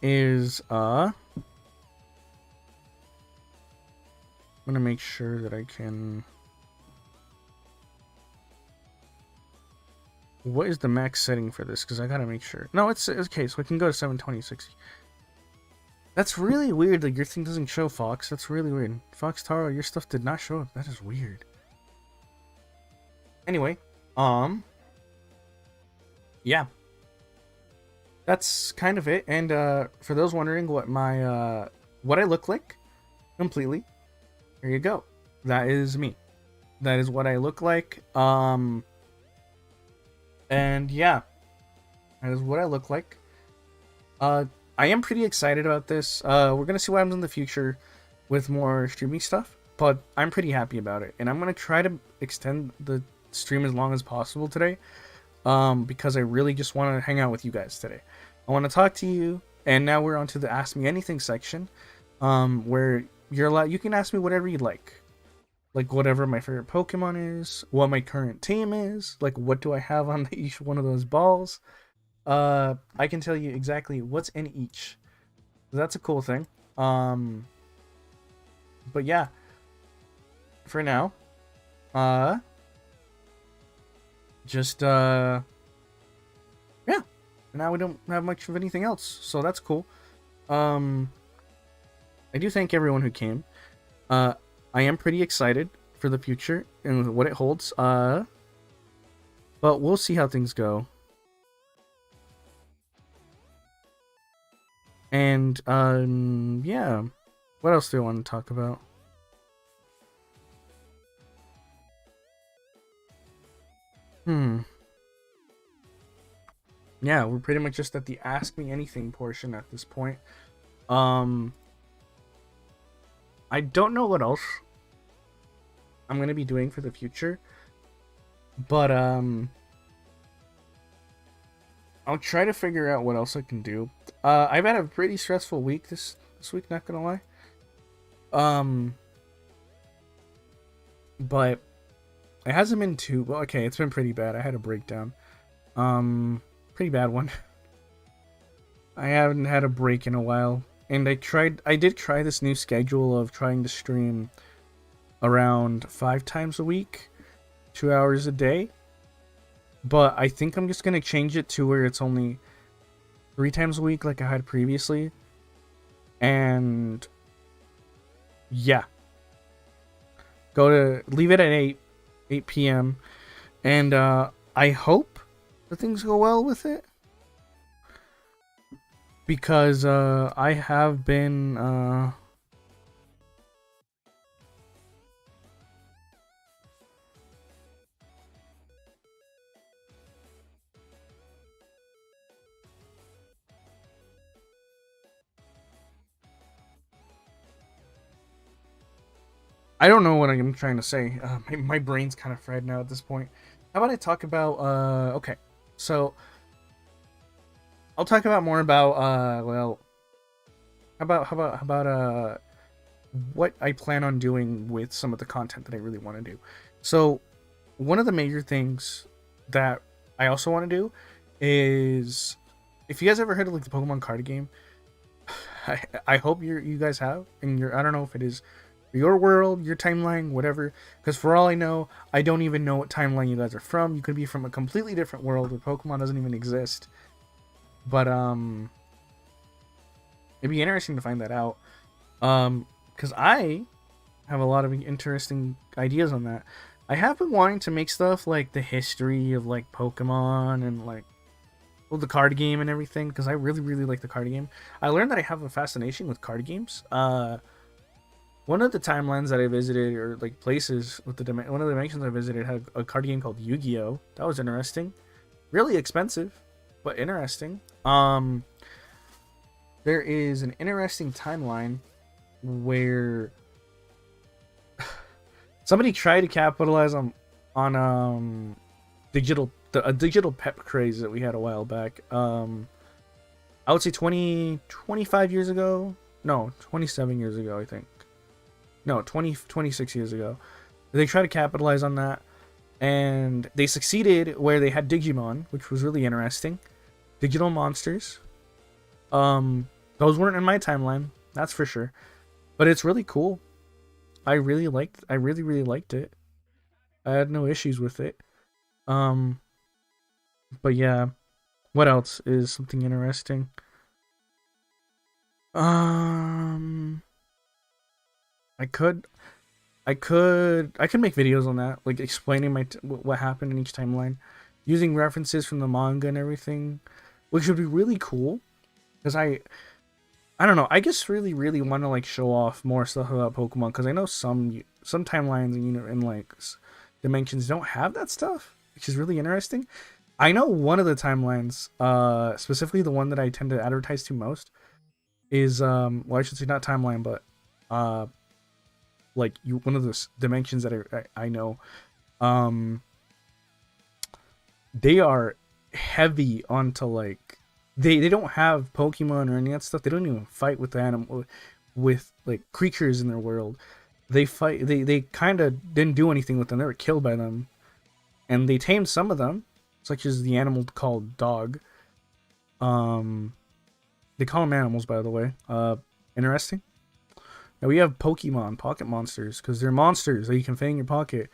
is I'm gonna make sure that I can. What is the max setting for this? Because I gotta make sure. No, it's okay, so I can go to 720, 60. That's really weird. Like your thing doesn't show, Fox. That's really weird. Fox Taro, your stuff did not show up. That is weird. Anyway, yeah, that's kind of it. And for those wondering what my what I look like, completely, here you go. That is me. That is what I look like. And yeah, that is what I look like. I am pretty excited about this. We're gonna see what happens in the future with more streaming stuff. but I'm pretty happy about it, and I'm gonna try to extend the stream as long as possible today, because I really just want to hang out with you guys today. I want to talk to you, and now we're on to the Ask Me Anything section, where you can ask me whatever you like whatever my favorite Pokemon is, what my current team is, like what do I have on each one of those balls. I can tell you exactly what's in each. That's a cool thing. But yeah, for now, just yeah. Now we don't have much of anything else, so that's cool. I do thank everyone who came. I am pretty excited for the future and what it holds. But we'll see how things go. And yeah. What else do I want to talk about? Yeah, we're pretty much just at the Ask Me Anything portion at this point. I don't know what else I'm gonna be doing for the future, but I'll try to figure out what else I can do. I've had a pretty stressful week this week, not gonna lie. But it hasn't been too well. Okay, it's been pretty bad. I had a breakdown. Pretty bad one. I haven't had a break in a while, and I did try this new schedule of trying to stream around 5 times a week, 2 hours a day. But I think I'm just gonna change it to where it's only 3 times a week, like I had previously. And yeah, leave it at 8 p.m. and I hope that things go well with it, because I have been I don't know what I'm trying to say. My brain's kind of fried now at this point. How about I talk about okay, so I'll talk about more about well, how about what I plan on doing with some of the content that I really want to do. So one of the major things that I also want to do is, if you guys ever heard of like the Pokemon card game, I hope you guys have, and I don't know if it is your world, your timeline, whatever, because for all I know, I don't even know what timeline you guys are from. You could be from a completely different world where Pokemon doesn't even exist. But it'd be interesting to find that out, because I have a lot of interesting ideas on that. I have been wanting to make stuff like the history of like Pokemon and like, well, the card game and everything, because I really like the card game. I learned that I have a fascination with card games. One of the timelines that I visited, or like places with one of the dimensions I visited, had a card game called Yu-Gi-Oh! That was interesting. Really expensive, but interesting. There is an interesting timeline where somebody tried to capitalize on a digital pep craze that we had a while back. I would say 25 years ago. No, 27 years ago, I think. No, 26 years ago. They tried to capitalize on that, and they succeeded where they had Digimon, which was really interesting. Digital monsters. Those weren't in my timeline, that's for sure. But it's really cool. I really liked it. I had no issues with it. But yeah. What else is something interesting? I could make videos on that, like explaining what happened in each timeline, using references from the manga and everything, which would be really cool. Because I don't know, I just really want to like show off more stuff about Pokemon, because I know some timelines and like dimensions don't have that stuff, which is really interesting. I know one of the timelines, specifically the one that I tend to advertise to most, is well, I should say not timeline, but like one of the dimensions that I know. Um, they are heavy onto like they don't have Pokemon or any of that stuff. They don't even fight with the animal with like creatures in their world. They fight. They kind of didn't do anything with them. They were killed by them, and they tamed some of them, such as the animal called Dog. Um, they call them animals, by the way. Interesting. Now we have Pokemon, pocket monsters, because they're monsters that you can fit in your pocket,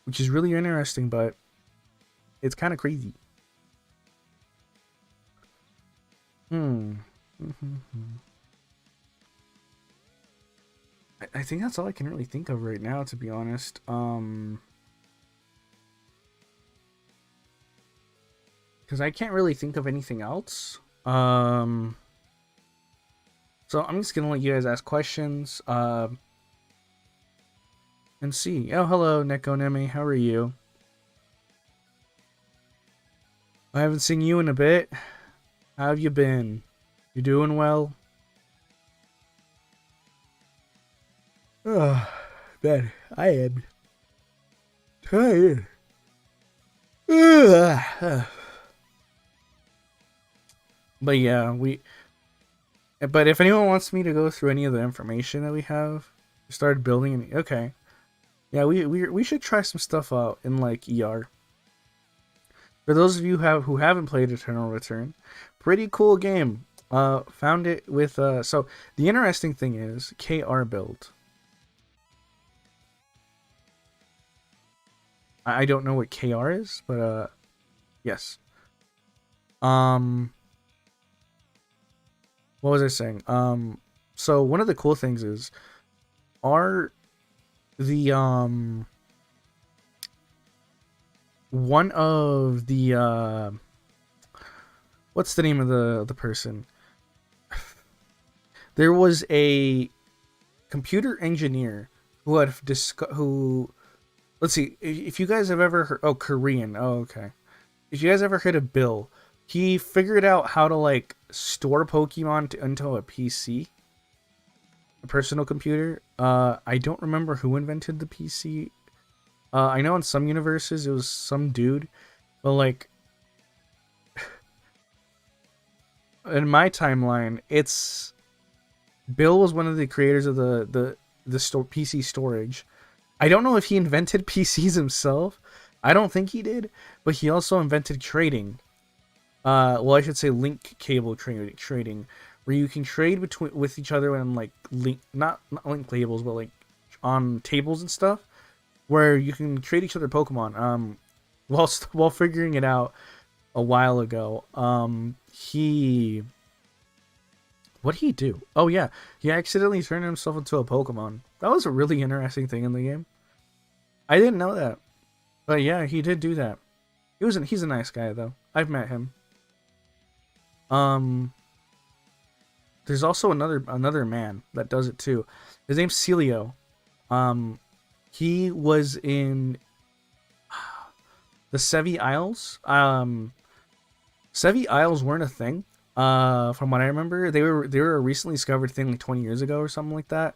which is really interesting, but it's kind of crazy. I think that's all I can really think of right now, to be honest. Because I can't really think of anything else. So I'm just gonna let you guys ask questions. And see. Oh, hello, Nekonemi. How are you? I haven't seen you in a bit. How have you been? You doing well? Oh, man, I am tired. But yeah, But if anyone wants me to go through any of the information that we have, started building. Okay, yeah, we should try some stuff out in like ER. For those of you who haven't played Eternal Return, pretty cool game. Found it with so the interesting thing is KR build. I don't know what KR is, but yes. What was I saying? So one of the cool things is are the one of the what's the name of the person? There was a computer engineer who had who let's see if you guys have ever heard Korean. Oh, okay. If you guys ever heard of Bill, he figured out how to like store Pokemon into a PC, a personal computer. I don't remember who invented the PC. I know in some universes it was some dude, but like in my timeline, it's Bill was one of the creators of the PC storage. I don't know if he invented PCs himself. I don't think he did, but he also invented trading. Well, I should say link cable trading, where you can trade with each other and like not link cables, but like on tables and stuff, where you can trade each other Pokemon. While figuring it out a while ago, what did he do? Oh yeah, he accidentally turned himself into a Pokemon. That was a really interesting thing in the game. I didn't know that, but yeah, he did do that. He's a nice guy though. I've met him. There's also another man that does it too. His name's Celio. He was in the Sevi Isles. Sevi Isles weren't a thing. From what I remember, they were a recently discovered thing like 20 years ago or something like that.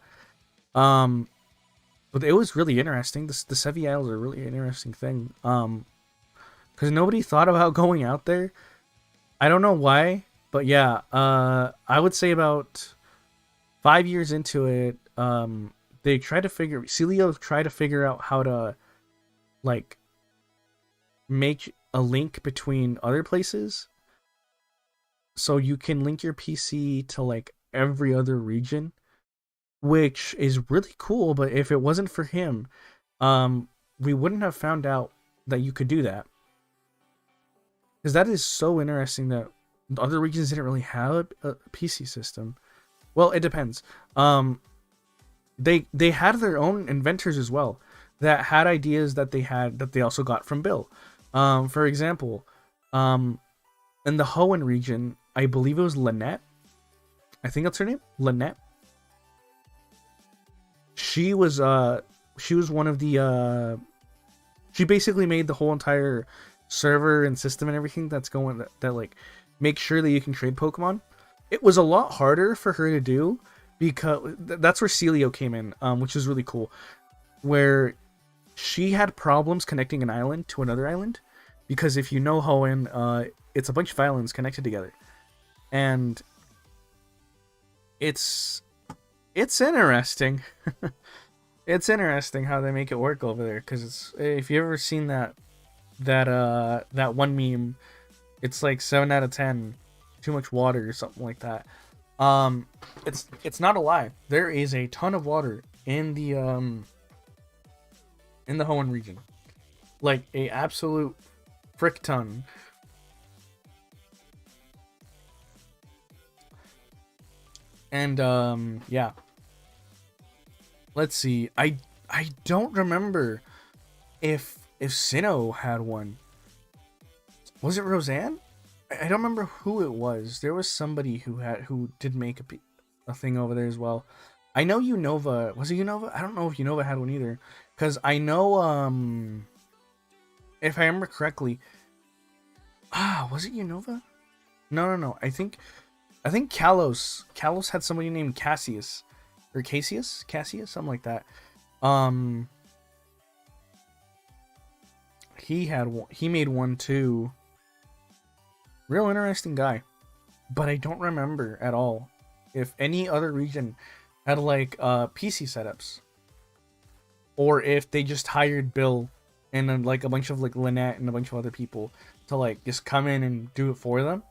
But it was really interesting. The Sevi Isles are a really interesting thing. Because nobody thought about going out there. I don't know why, but yeah, I would say about 5 years into it, Celio tried to figure out how to, like, make a link between other places, so you can link your PC to like every other region, which is really cool. But if it wasn't for him, we wouldn't have found out that you could do that. Because that is so interesting that other regions didn't really have a PC system. Well, it depends. They had their own inventors as well that had ideas that they also got from Bill. For example, in the Hoenn region, I believe it was Lynette. I think that's her name, Lynette. She was one of the she basically made the whole entire server and system and everything that's going that like make sure that you can trade Pokemon. It was a lot harder for her to do because that's where Celio came in, which is really cool. Where she had problems connecting an island to another island, because if you know Hoenn, it's a bunch of islands connected together, and it's interesting. It's interesting how they make it work over there, because it's, if you ever seen that one meme, it's like 7 out of 10, too much water or something like that. It's not a lie. There is a ton of water in the Hoenn region, like a absolute frick ton. And yeah. Let's see. I don't remember if Sinnoh had one. Was it Roseanne? I don't remember who it was. There was somebody who did make a thing over there as well. I know Unova. Was it Unova? I don't know if Unova had one either. Because I know, if I remember correctly, was it Unova? No. I think Kalos had somebody named Cassius. Or Cassius, something like that. He made one too. Real interesting guy, but I don't remember at all if any other region had like PC setups, or if they just hired Bill and then like a bunch of like Lynette and a bunch of other people to like just come in and do it for them.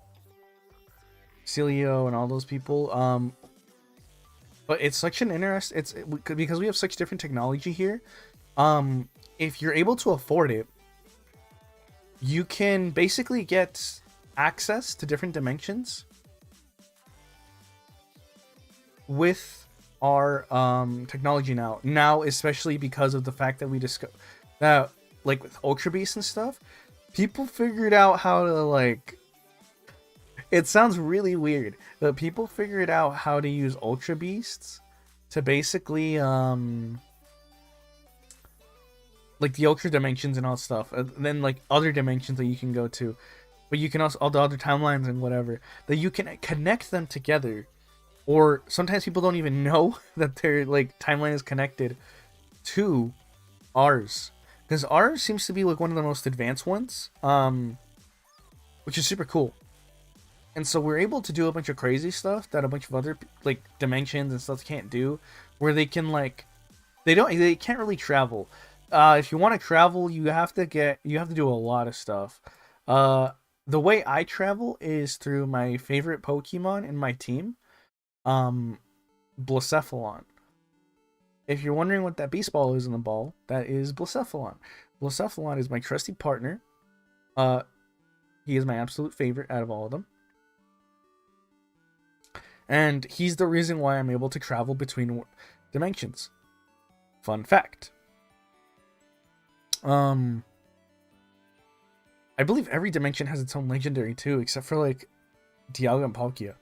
Celio and all those people. But it's such an because we have such different technology here. If you're able to afford it, you can basically get access to different dimensions with our technology now, especially because of the fact that we discovered that, like with Ultra Beast and stuff, people figured out how to like, it sounds really weird, but people figured out how to use Ultra Beasts to basically like the Ultra dimensions and all stuff, and then like other dimensions that you can go to, but you can also all the other timelines and whatever, that you can connect them together. Or sometimes people don't even know that their like timeline is connected to ours, because ours seems to be like one of the most advanced ones, which is super cool. And so we're able to do a bunch of crazy stuff that a bunch of other like dimensions and stuff can't do, where they can like they can't really travel. If you want to travel, you have to do a lot of stuff. The way I travel is through my favorite Pokemon in my team, Blacephalon. If you're wondering what that beast ball is in the ball, that is Blacephalon. Blacephalon is my trusty partner. He is my absolute favorite out of all of them. And he's the reason why I'm able to travel between dimensions. Fun fact. I believe every dimension has its own legendary too, except for like Dialga and Palkia.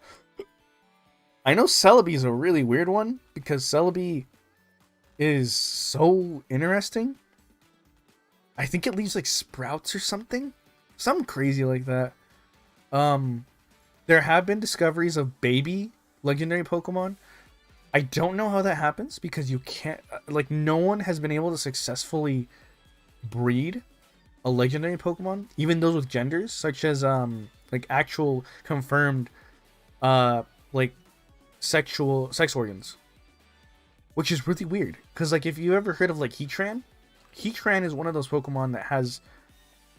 I know Celebi is a really weird one, because Celebi is so interesting. I think it leaves like sprouts or something crazy like that. There have been discoveries of baby legendary Pokemon. I don't know how that happens, because you can't, like, no one has been able to successfully breed a legendary Pokemon, even those with genders, such as like actual confirmed like sexual sex organs, which is really weird. Because like, if you ever heard of like Heatran is one of those Pokemon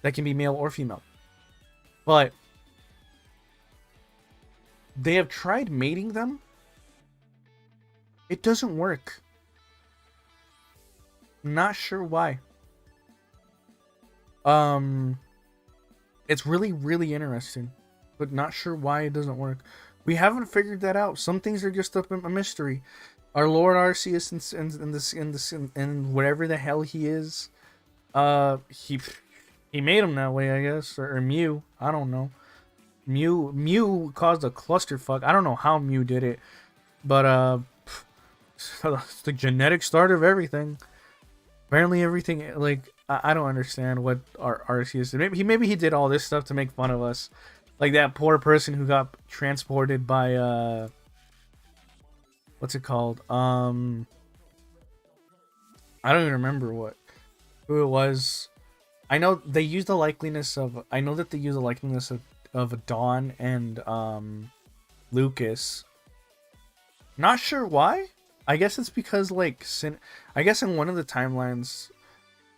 that can be male or female, but they have tried mating them. It doesn't work. Not sure why. It's really, really interesting, but not sure why it doesn't work. We haven't figured that out. Some things are just a mystery. Our Lord Arceus in whatever the hell he is, he made him that way, I guess, or Mew. I don't know. Mew caused a clusterfuck. I don't know how Mew did it, but it's the genetic start of everything. Apparently everything, like, I don't understand what our Arceus did. Maybe he did all this stuff to make fun of us, like that poor person who got transported by what's it called? I don't even remember who it was. I know they used the likeliness of. I know that they use the likeliness of Dawn and Lucas. Not sure why. I guess it's because like I guess in one of the timelines,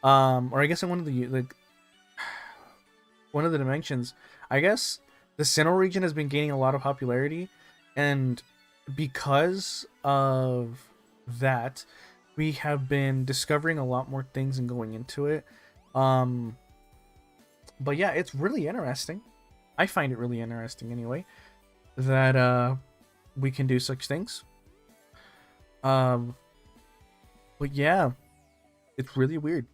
or I guess in one of the like one of the dimensions, I guess the Sinnoh region has been gaining a lot of popularity, and because of that, we have been discovering a lot more things and going into it. Um, but yeah, it's really interesting. I find it really interesting anyway that we can do such things. Um, but yeah, it's really weird.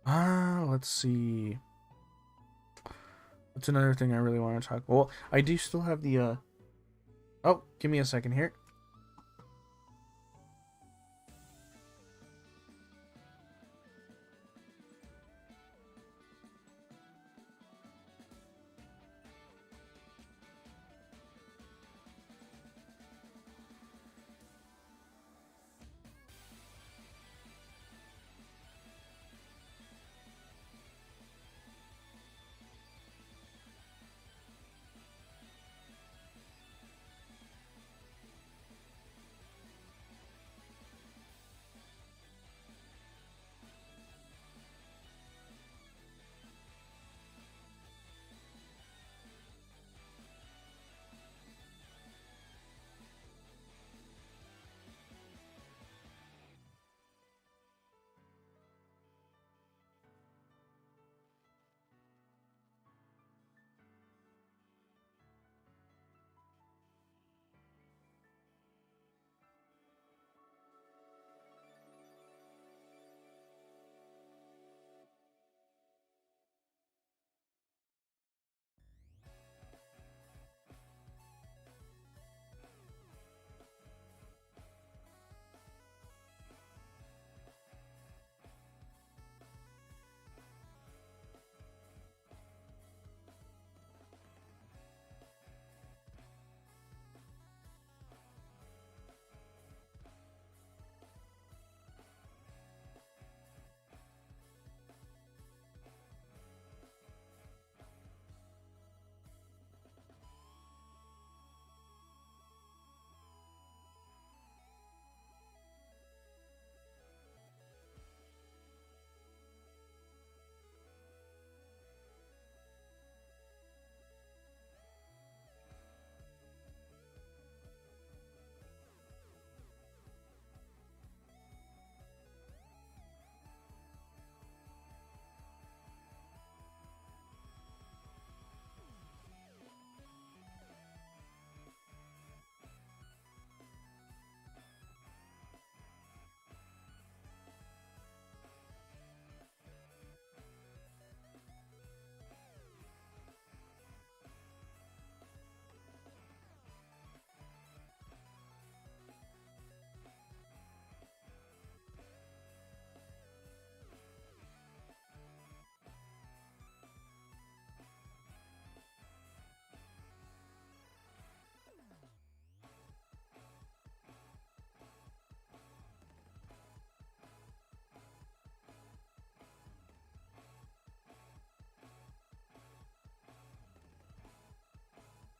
Let's see. What's another thing I really want to talk? Well, I do still have the Oh, give me a second here.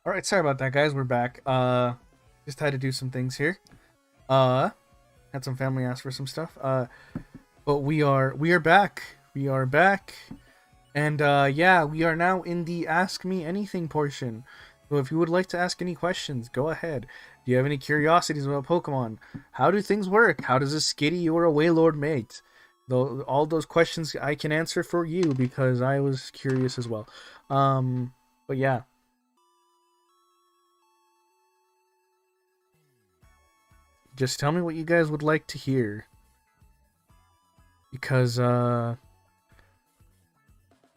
All right, sorry about that, guys. We're back. Just had to do some things here. Uh, had some family ask for some stuff. But we are back. We are back. And yeah, we are now in the Ask Me Anything portion. So if you would like to ask any questions, go ahead. Do you have any curiosities about Pokemon? How do things work? How does a Skitty or a Wailord mate? Though all those questions I can answer for you because I was curious as well. But yeah, just tell me what you guys would like to hear because I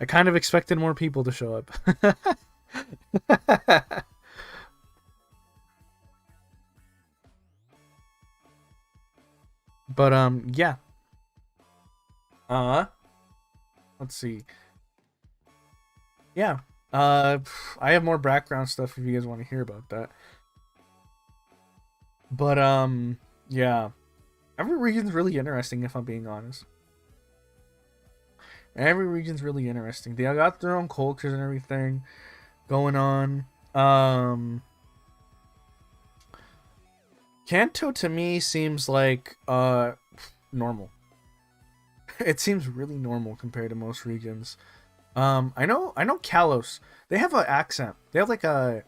kind of expected more people to show up. But yeah. Uh let's see. Yeah. I have more background stuff if you guys want to hear about that. But yeah, every region's really interesting. If I'm being honest, every region's really interesting. They all got their own cultures and everything going on. Um, Kanto to me seems like normal. It seems really normal compared to most regions. I know Kalos. They have an accent. They have like a.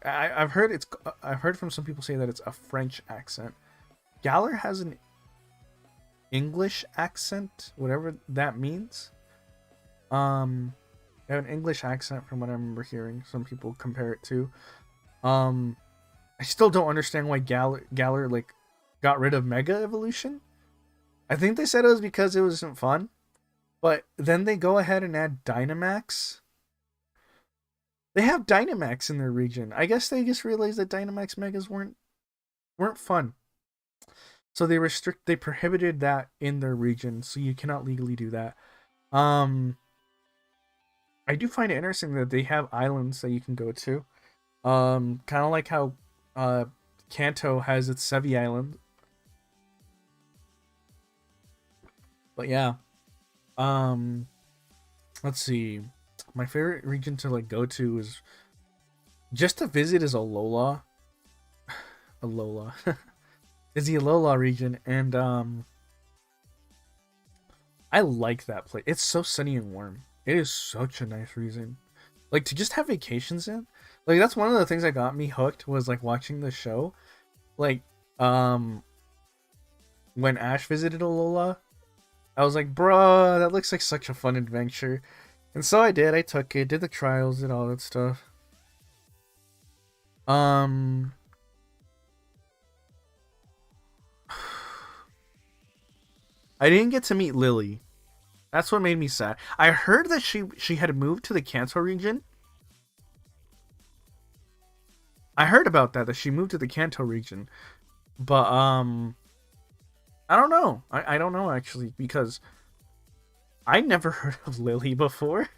I've heard it's. I've heard from some people say that it's a French accent. Galar has an English accent, whatever that means. They have an English accent from what I remember hearing. Some people compare it to. Um, I still don't understand why Galar like got rid of Mega Evolution. I think they said it was because it wasn't fun, but then they go ahead and add Dynamax. They have Dynamax in their region. I guess they just realized that Dynamax Megas weren't fun. So they prohibited that in their region, so you cannot legally do that. Um I do find it interesting that they have islands that you can go to. Kind of like how uh Kanto has its Sevi Island. But yeah. Um let's see. My favorite region to like go to is just to visit is Alola. Alola. Is the Alola region, and I like that place. It's so sunny and warm. It is such a nice reason. Like to just have vacations in. Like that's one of the things that got me hooked was like watching the show. Like um when Ash visited Alola, I was like, bruh, that looks like such a fun adventure. And so I did. I took it, did the trials, did all that stuff. Um I didn't get to meet Lily. That's what made me sad. I heard that she had moved to the Kanto region. I heard about that she moved to the Kanto region. But I don't know. I don't know actually because I never heard of Lily before.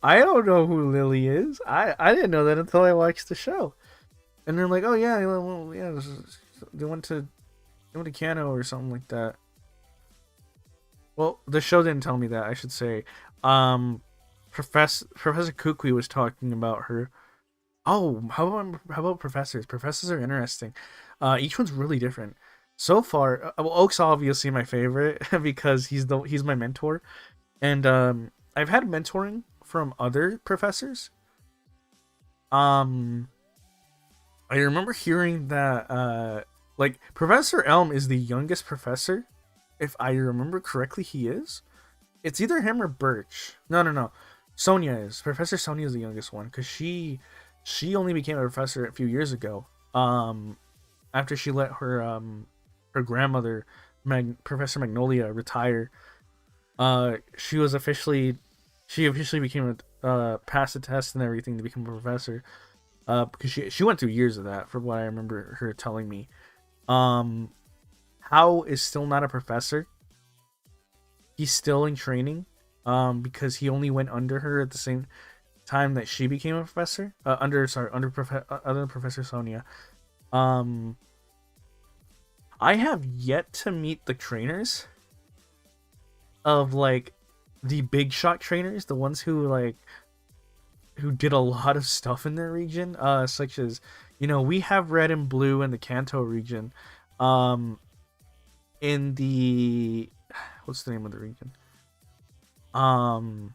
I don't know who Lily is. I didn't know that until I watched the show. And they're like, "Oh yeah, well, yeah, they went to Kanto or something like that." Well, the show didn't tell me that, I should say. Um Professor Kukui was talking about her. Oh, how about professors? Professors are interesting. Each one's really different. So far, well, Oak's obviously my favorite because he's my mentor, and I've had mentoring from other professors. Um, I remember hearing that like Professor Elm is the youngest professor, if I remember correctly. He is. It's either him or Birch. No, no, no. Sonia is. Professor Sonia is the youngest one because she only became a professor a few years ago. After she let her grandmother, Professor Magnolia, retire. She officially became a passed the test and everything to become a professor. Because she went through years of that, from what I remember her telling me. Um, How is still not a professor. He's still in training. Because he only went under her at the same time that she became a professor. Under Professor Sonia. Um, I have yet to meet the trainers of like the big shot trainers, the ones who did a lot of stuff in their region, such as we have red and blue in the Kanto region, um, in the what's the name of the region? Um,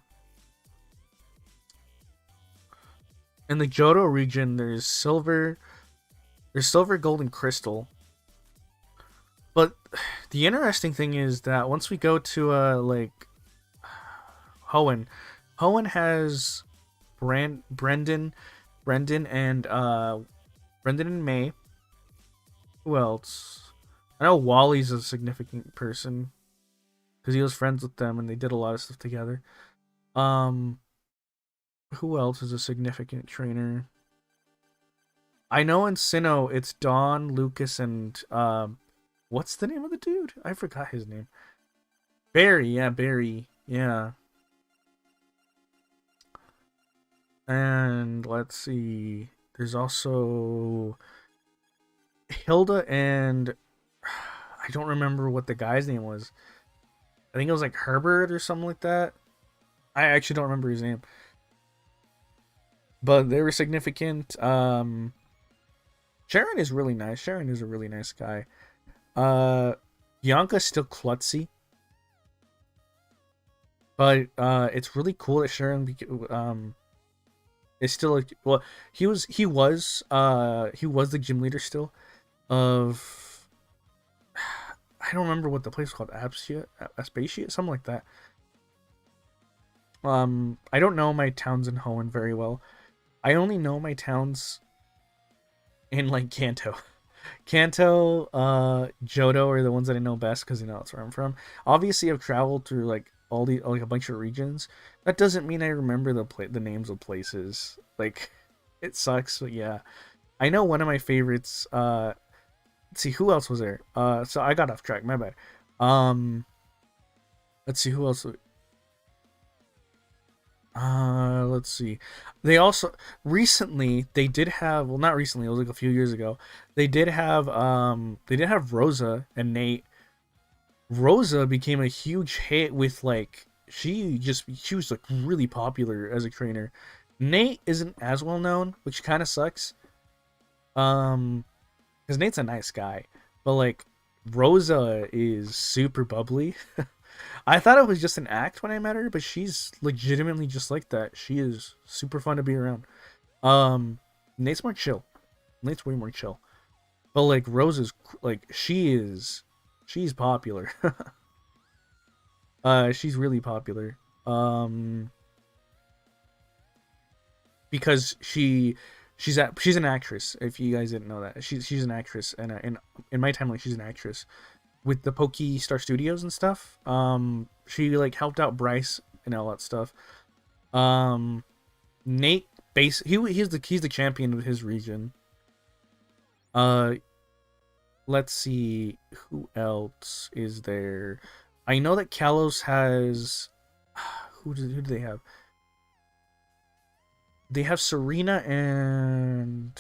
in the Johto region, there's silver, gold, and crystal. But the interesting thing is that once we go to like Hoenn, Hoenn has Brendan, Brendan and May. Who else? I know Wally's a significant person because he was friends with them and they did a lot of stuff together. Um, who else is a significant trainer? I know in Sinnoh it's Don, Lucas, and what's the name of the dude? I forgot his name. Barry, yeah, Barry, yeah. And let's see. There's also Hilda and I don't remember what the guy's name was. I think it was like Herbert or something like that. I actually don't remember his name, but they were significant. Sharon is really nice. Sharon is a really nice guy. Bianca's still klutzy, but it's really cool that Sharon is still like, well, he was the gym leader still of, I don't remember what the place was called, Aspatia, something like that. I don't know my towns in Hoenn very well. I only know my towns in like Kanto. Kanto, Johto are the ones that I know best because that's where I'm from. Obviously, I've traveled through like like a bunch of regions. That doesn't mean I remember the names of places. Like, it sucks, but yeah, I know one of my favorites. Let's see, who else was there. So I got off track. My bad. Let's see who else. Let's see. They also recently they did have, well, not recently, it was like a few years ago. They did have Rosa and Nate. Rosa became a huge hit with like she was like really popular as a trainer. Nate isn't as well known, which kind of sucks. Um, because Nate's a nice guy, but like Rosa is super bubbly. I thought it was just an act when I met her, but she's legitimately just like that. She is super fun to be around. Um, Nate's more chill. Nate's way more chill. But like Rose is like she's popular. She's really popular. Because she's an actress. If you guys didn't know that, she's an actress, and in my timeline, she's an actress with the Poke Star Studios and stuff. She like helped out Bryce and all that stuff. Um, Nate he's the champion of his region. Uh, let's see who else is there. I know that Kalos has who do they have? They have Serena and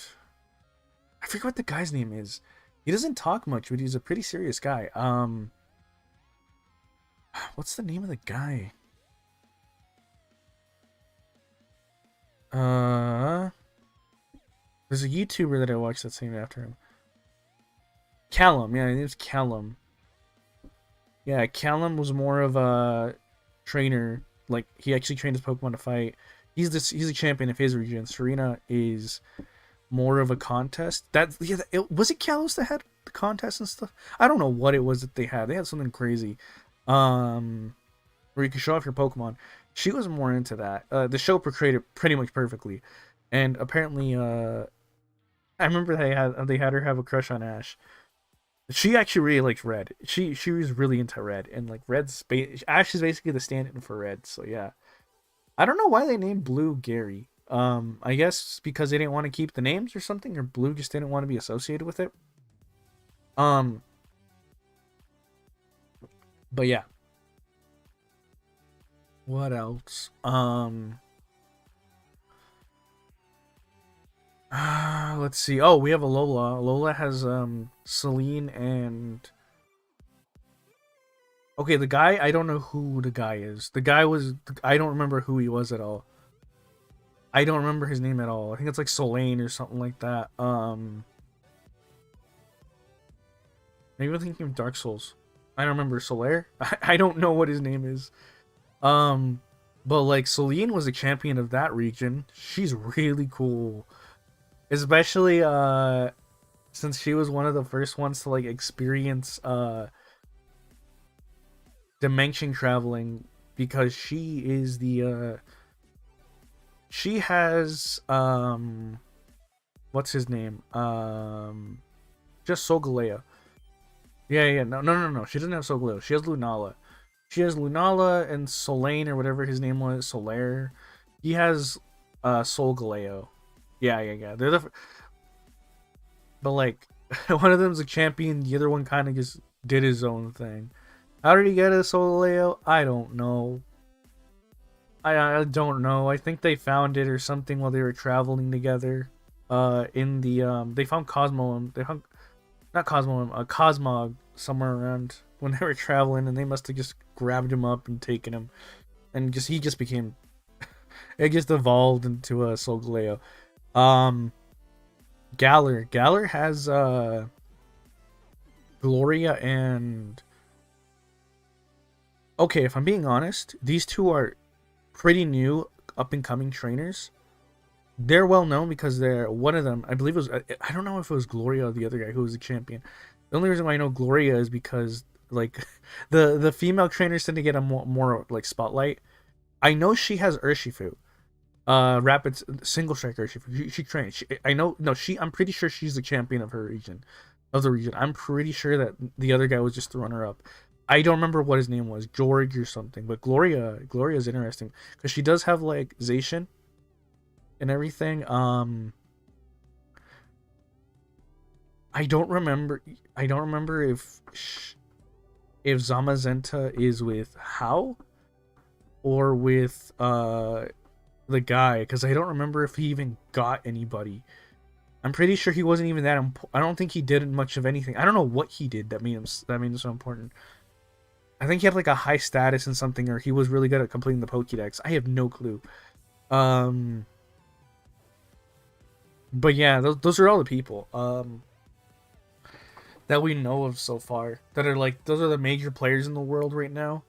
I forget what the guy's name is. He doesn't talk much, but he's a pretty serious guy. What's the name of the guy? Uh, there's a YouTuber that I watched that's named after him. Callum, yeah, his name's Callum. Yeah, Callum was more of a trainer. Like he actually trained his Pokemon to fight. He's a champion of his region. Serena is more of a contest. Was it Kalos that had the contest and stuff? I don't know what it was that they had. They had something crazy, where you could show off your Pokemon. She was more into that. The show portrayed it pretty much perfectly, and apparently, I remember they had her have a crush on Ash. She actually really likes Red. She was really into Red, and like Ash is basically the stand-in for Red. So yeah, I don't know why they named Blue Gary. I guess because they didn't want to keep the names or something, or Blue just didn't want to be associated with it. Um, but yeah. What else? Let's see. Oh, we have a Lola. Lola has Celine and okay, the guy, I don't know who the guy is. I don't remember who he was at all. I don't remember his name at all. I think it's like Solane or something like that. Maybe I'm thinking of Dark Souls. I don't remember Solaire. I don't know what his name is. Um, but like Celine was a champion of that region. She's really cool, especially since she was one of the first ones to like experience dimension traveling because she has what's his name? Just Solgaleo. Yeah, yeah, no. She doesn't have Solgaleo. She has Lunala. She has Lunala and Solane or whatever his name was, Solaire. He has Solgaleo. Yeah. But like one of them's a champion, the other one kind of just did his own thing. How did he get a Solgaleo? I don't know. I don't know. I think they found it or something while they were traveling together. In the they found Cosmo and they found not Cosmo, Cosmog somewhere around when they were traveling, and they must have just grabbed him up and taken him, and he just became, it just evolved into a Solgaleo. Galar has Gloria and, okay, if I'm being honest, these two are pretty new up and coming trainers. They're well known because they're one of them. I believe it was. I don't know if it was Gloria or the other guy who was a champion. The only reason why I know Gloria is because like the female trainers tend to get a more like spotlight. I know she has Urshifu, rapid single strike Urshifu. She trained. I know. No, I'm pretty sure she's the champion of her region, of the region. I'm pretty sure that the other guy was just the runner up. I don't remember what his name was, George or something. But Gloria is interesting because she does have like Zacian and everything. I don't remember if Zamazenta is with How or with the guy, because I don't remember if he even got anybody. I'm pretty sure he wasn't even that I don't think he did much of anything. I don't know what he did that made him so important. I think he had like a high status in something, or he was really good at completing the Pokédex. I have no clue. But yeah, those are all the people that we know of so far that are like, those are the major players in the world right now.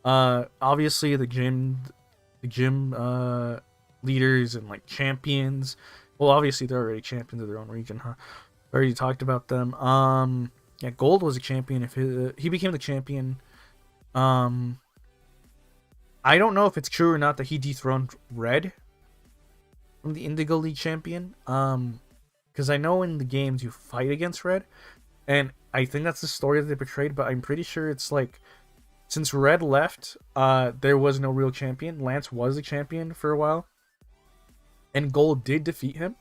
Obviously the gym leaders and like champions. Well, obviously they're already champions of their own region, huh? I already talked about them. Yeah, Gold was a champion. If he became the champion. I don't know if it's true or not that he dethroned Red from the Indigo League champion. Because I know in the games you fight against Red, and I think that's the story that they portrayed. But I'm pretty sure it's like, since Red left, there was no real champion. Lance was a champion for a while, and Gold did defeat him.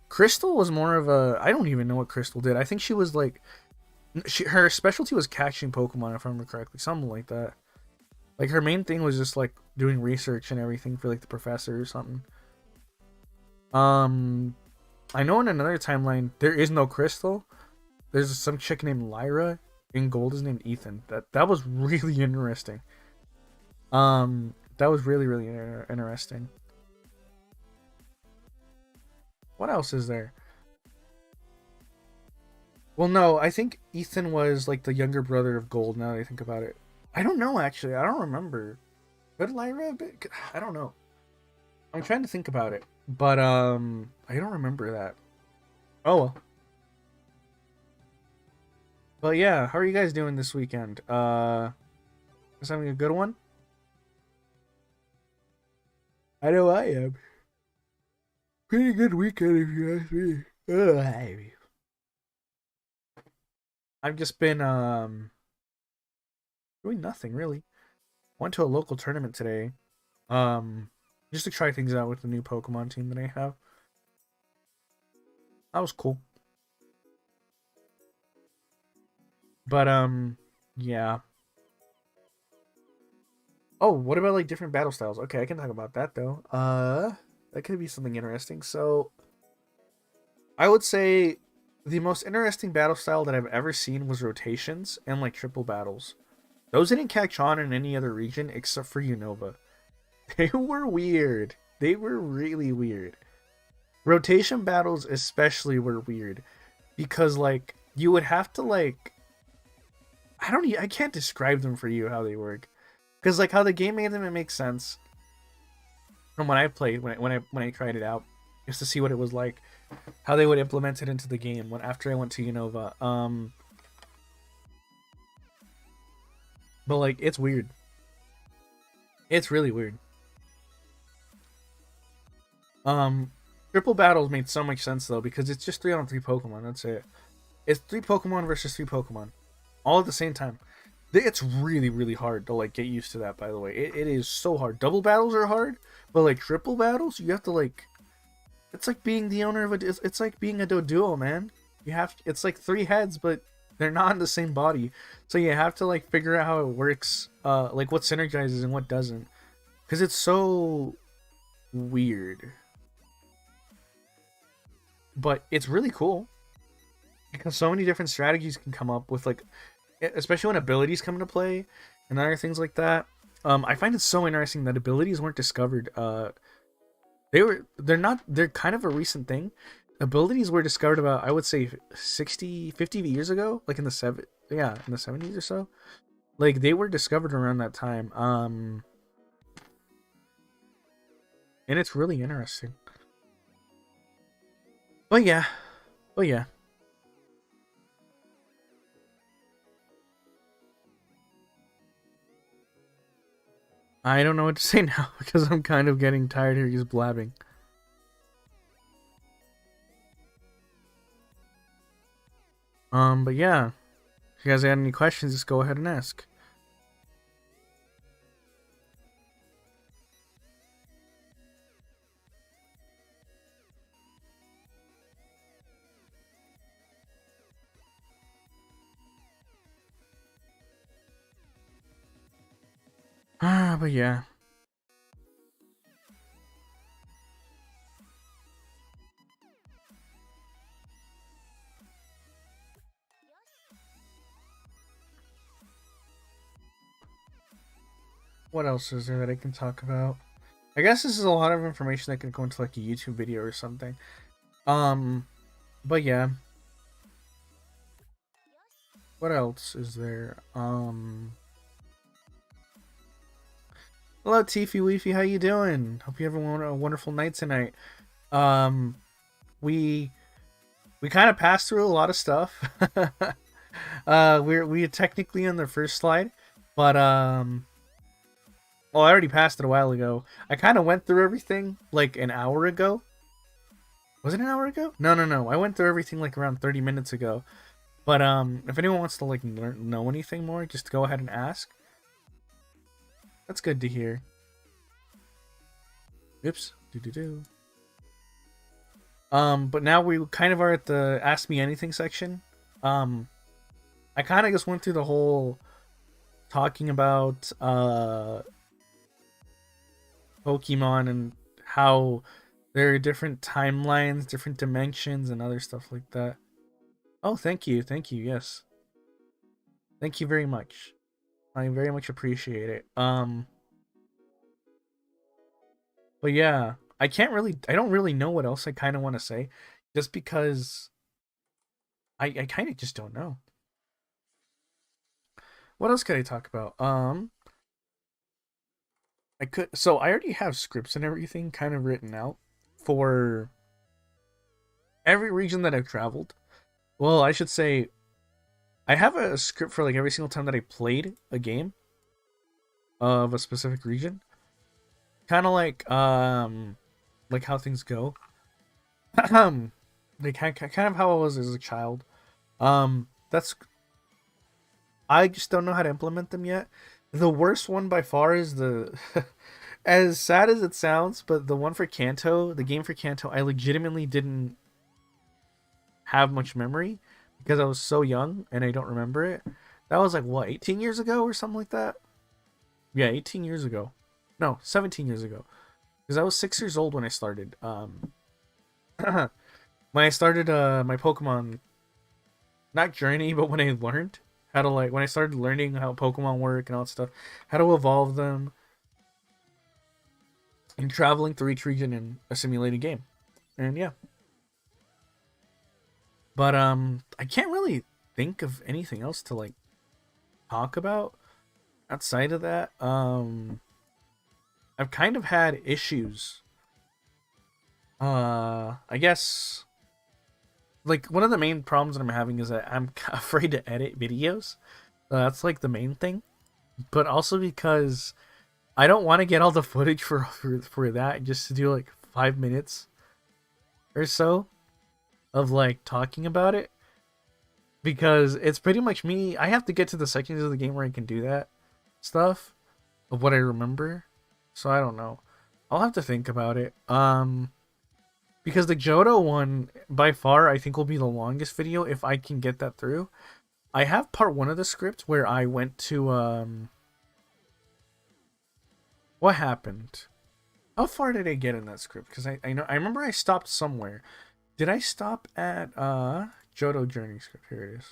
Crystal was more of a, I don't even know what Crystal did. I think she was like, her specialty was catching Pokemon, if I remember correctly, something like that. Like her main thing was just like doing research and everything for like the professor or something. I know in another timeline there is no Crystal. There's some chick named Lyra, and Gold is named Ethan. That was really interesting. That was really interesting. What else is there? Well, no, I think Ethan was like the younger brother of Gold, now that I think about it. I don't know, actually. I don't remember. Could Lyra be? I don't know. I'm trying to think about it. But, I don't remember that. Oh, well. But yeah, how are you guys doing this weekend? Is having a good one? I know I am. Pretty good weekend if you ask me. I've just been doing nothing really. Went to a local tournament today. Just to try things out with the new Pokemon team that I have. That was cool. But yeah. Oh, what about like different battle styles? Okay, I can talk about that though. That could be something interesting. So I would say the most interesting battle style that I've ever seen was rotations and like triple battles. Those didn't catch on in any other region except for Unova. They were weird. They were really weird. Rotation battles especially were weird because like you would have to like, I can't describe them for you how they work, because like how the game made them, it makes sense from when I played, when I tried it out, just to see what it was like, how they would implement it into the game after I went to Unova. But like it's weird. It's really weird. Triple battles made so much sense though, because it's just 3-on-3 Pokemon. That's it. It's 3 Pokemon versus 3 Pokemon, all at the same time. It's really hard to like get used to that. By the way, it is so hard. Double battles are hard, but like triple battles, you have to like. It's like being the owner of a. It's like being a Doduo, man. You have. It's like 3 heads, but they're not in the same body, so you have to like figure out how it works. Like what synergizes and what doesn't, because it's so weird. But it's really cool. because so many different strategies can come up with, like, especially when abilities come into play and other things like that. I find it so interesting that abilities weren't discovered. They're kind of a recent thing. Abilities were discovered about, I would say, 60, 50 years ago, like in the 70s or so. Like, they were discovered around that time. And it's really interesting. But yeah, but yeah. I don't know what to say now because I'm kind of getting tired here just blabbing. But yeah, if you guys had any questions, just go ahead and ask. But yeah. What else is there that I can talk about? I guess this is a lot of information that can go into like a YouTube video or something. But yeah. What else is there? Hello, Tiffy Weefy. How you doing? Hope you have a wonderful night tonight. Um, we kind of passed through a lot of stuff. we're technically on the first slide, but well, I already passed it a while ago. I kind of went through everything like an hour ago. Was it an hour ago? No. I went through everything like around 30 minutes ago. But if anyone wants to like know anything more, just go ahead and ask. That's good to hear. Oops. Do. But now we kind of are at the Ask Me Anything section. I kind of just went through the whole talking about Pokemon and how there are different timelines, different dimensions, and other stuff like that. Oh, thank you, yes, thank you very much. I very much appreciate it. But yeah, I don't really know what else I kind of want to say, just because I kind of just don't know. What else could I talk about? I already have scripts and everything kind of written out for every region that I've traveled. Well, I should say I have a script for like every single time that I played a game of a specific region. Kind of like how things go. Like kind of how I was as a child. That's I just don't know how to implement them yet. The worst one by far is the as sad as it sounds, but the one for Kanto, the game for Kanto, I legitimately didn't have much memory because I was so young and I don't remember it. That was like what, 18 years ago or something like that? Yeah, 18 years ago. No, 17 years ago. Because I was 6 years old when I started. When I started my Pokemon, not journey, but when I learned how to when I started learning how Pokemon work and all that stuff, how to evolve them, and traveling through each region in a simulated game. And yeah. But I can't really think of anything else to like talk about outside of that. I've kind of had issues. I guess like one of the main problems that I'm having is that I'm afraid to edit videos. That's like the main thing. But also because I don't want to get all the footage for that just to do like 5 minutes or so of like talking about it, because it's pretty much me. I have to get to the sections of the game where I can do that stuff of what I remember. So I don't know. I'll have to think about it. Because the Johto one by far I think will be the longest video if I can get that through. I have part 1 of the script where I went to what happened? How far did I get in that script? Because I know I remember I stopped somewhere. Did I stop at Johto journey script. Here it is.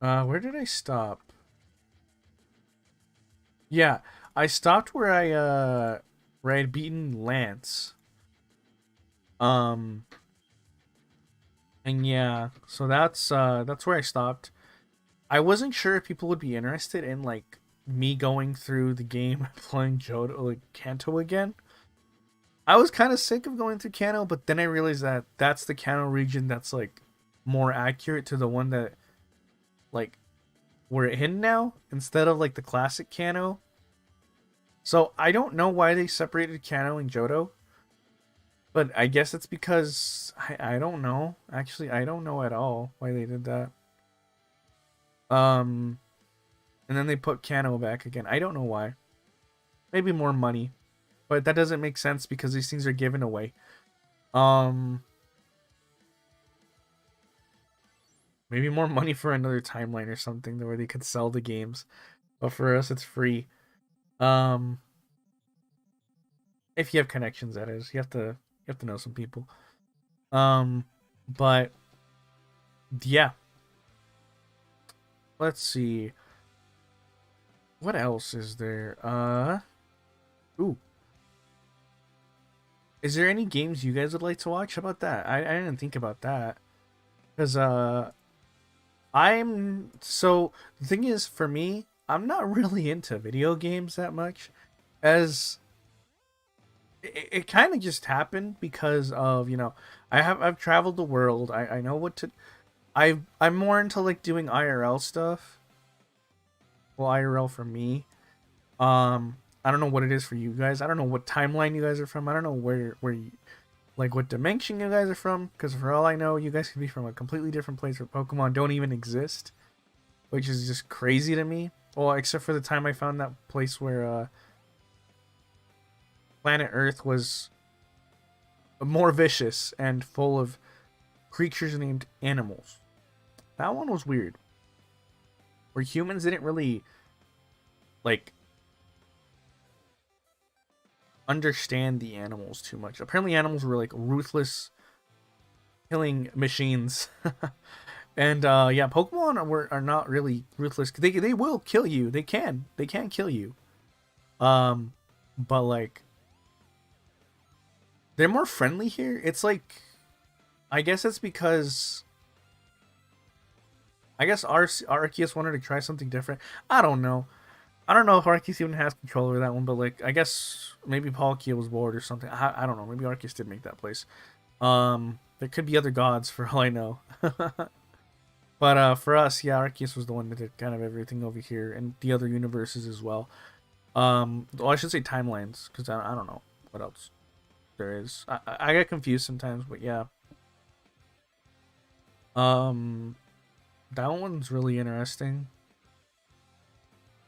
Where did I stop? Yeah, I stopped where I'd beaten Lance. Um, and yeah, so that's where I stopped. I wasn't sure if people would be interested in like me going through the game playing Johto like Kanto again. I was kind of sick of going through Kanto, but then I realized that that's the Kanto region that's like more accurate to the one that like we're in now instead of like the classic Kanto. So I don't know why they separated Kanto and Johto, but I guess it's because I don't know. Actually, I don't know at all why they did that. Um, and then they put Kanto back again. I don't know why. Maybe more money, but that doesn't make sense because these things are given away. Um, maybe more money for another timeline or something where they could sell the games, but for us it's free. Um, if you have connections, that is, you have to know some people. But yeah, let's see. What else is there? Ooh. Is there any games you guys would like to watch? How about that? I didn't think about that. Because, the thing is, for me, I'm not really into video games that much. As it kind of just happened because of, I've traveled the world. I know what to, I'm more into like doing IRL stuff. Well, IRL for me. I don't know what it is for you guys. I don't know what timeline you guys are from. I don't know where you, like what dimension you guys are from. Because for all I know, you guys could be from a completely different place where Pokemon don't even exist, which is just crazy to me. Well, except for the time I found that place where planet Earth was more vicious and full of creatures named animals. That one was weird. Where humans didn't really like understand the animals too much. Apparently animals were like ruthless killing machines. And yeah, Pokemon are not really ruthless. They will kill you. They can kill you. But like they're more friendly here. It's like I guess it's because I guess Arceus wanted to try something different. I don't know. I don't know if Arceus even has control over that one, but like I guess maybe Palkia was bored or something. I don't know. Maybe Arceus did make that place. There could be other gods for all I know. But for us, yeah, Arceus was the one that did kind of everything over here, and the other universes as well. Well, I should say timelines, because I don't know what else there is. I get confused sometimes, but yeah. That one's really interesting.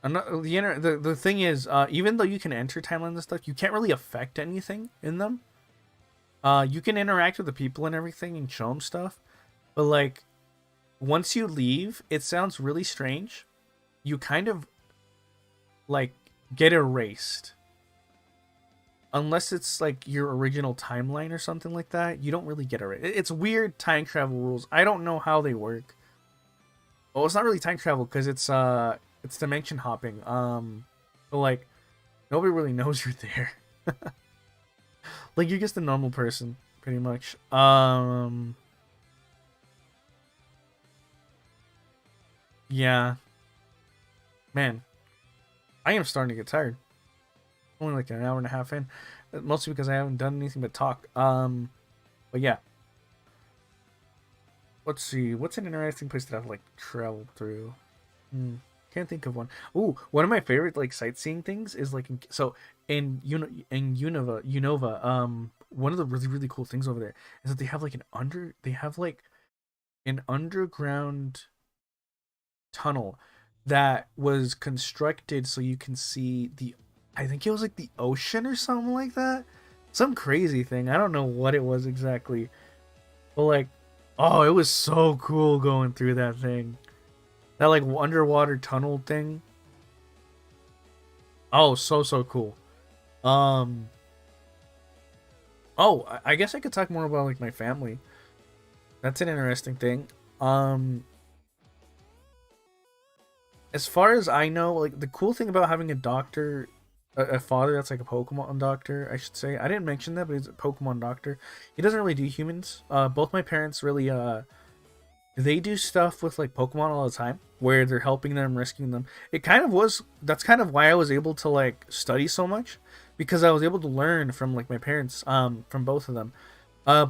The thing is, even though you can enter timelines and stuff, you can't really affect anything in them. You can interact with the people and everything and show them stuff, but like once you leave, it sounds really strange. You kind of like get erased. Unless it's like your original timeline or something like that, you don't really get erased. It's weird time travel rules. I don't know how they work. Well, it's not really time travel because it's dimension hopping. But like nobody really knows you're there. Like you're just a normal person, pretty much. Yeah, man, I am starting to get tired. Only like an hour and a half in, mostly because I haven't done anything but talk. But yeah, let's see. What's an interesting place that I've like traveled through? Can't think of one. Ooh, one of my favorite like sightseeing things is like in Unova. One of the really cool things over there is that they have like an underground tunnel that was constructed so you can see the, I think it was like the ocean or something like that. Some crazy thing. I don't know what it was exactly. But like, oh, it was so cool going through that thing. That like underwater tunnel thing. Oh, so cool. Um Oh, I guess I could talk more about like my family. That's an interesting thing. As far as I know, like the cool thing about having a doctor, a father that's like a Pokemon doctor, I should say. I didn't mention that, but he's a Pokemon doctor. He doesn't really do humans. Both my parents really they do stuff with like Pokemon all the time, where they're helping them, rescuing them. It kind of was That's kind of why I was able to like study so much, because I was able to learn from like my parents, from both of them. Uh,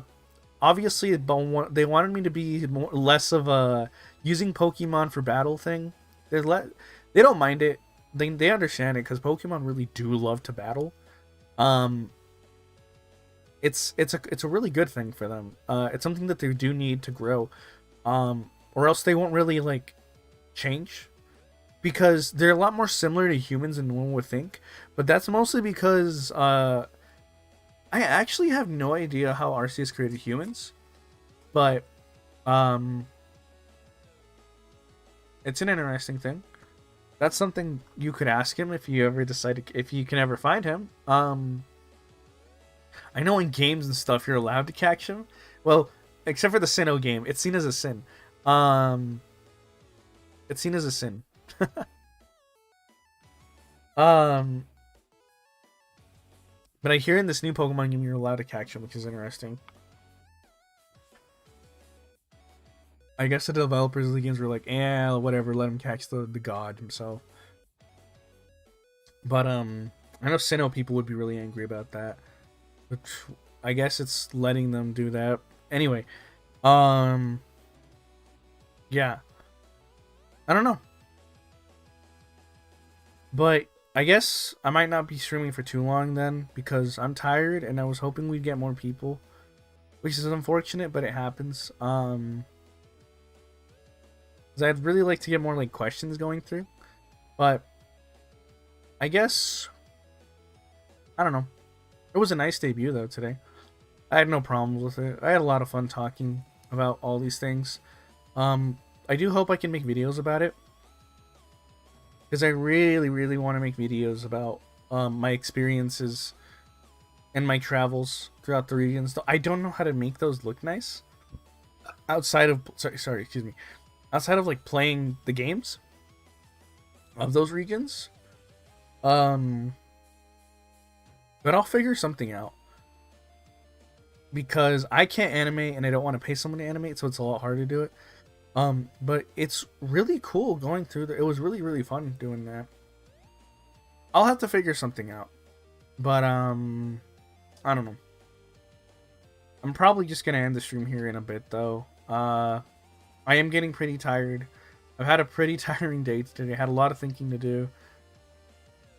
Obviously they wanted me to be less of a using Pokemon for battle thing. They don't mind it. They understand it because Pokemon really do love to battle. Um, it's a really good thing for them. It's something that they do need to grow. Or else they won't really like change, because they're a lot more similar to humans than one would think. But that's mostly because I actually have no idea how Arceus created humans, but it's an interesting thing. That's something you could ask him if you ever if you can ever find him. I know in games and stuff you're allowed to catch him. Well, except for the Sinnoh game, it's seen as a sin. It's seen as a sin. um, but I hear in this new Pokemon game you're allowed to catch him, which is interesting. I guess the developers of the games were like, whatever, let him catch the god himself. But I know Sinnoh people would be really angry about that. But I guess it's letting them do that. Anyway, yeah. I don't know. But I guess I might not be streaming for too long then, because I'm tired and I was hoping we'd get more people, which is unfortunate, but it happens. 'Cause I'd really like to get more like questions going through, but I guess I don't know. It was a nice debut though today. I had no problems with it. I had a lot of fun talking about all these things. I do hope I can make videos about it, because I really, really want to make videos about my experiences and my travels throughout the regions. I don't know how to make those look nice outside of excuse me, outside of like playing the games of those regions. But I'll figure something out, because I can't animate and I don't want to pay someone to animate, so it's a lot harder to do it. But it's really cool going through it was really, really fun doing that. I'll have to figure something out, but I don't know. I'm probably just gonna end the stream here in a bit though. I am getting pretty tired. I've had a pretty tiring day today. I had a lot of thinking to do.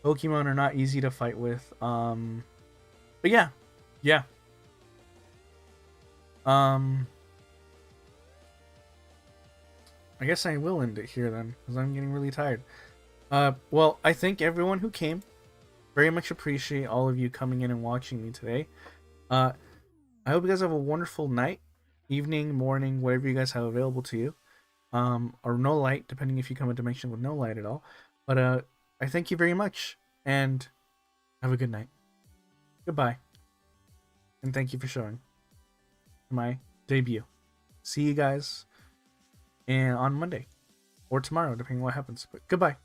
Pokemon are not easy to fight with. But yeah. I guess I will end it here then, because I'm getting really tired. Well, I thank everyone who came. Very much appreciate all of you coming in and watching me today. I hope you guys have a wonderful night, evening, morning, whatever you guys have available to you. Or no light, depending if you come a dimension with no light at all. But I thank you very much, and have a good night. Goodbye. And thank you for showing my debut. See you guys on Monday or tomorrow, depending on what happens. But goodbye.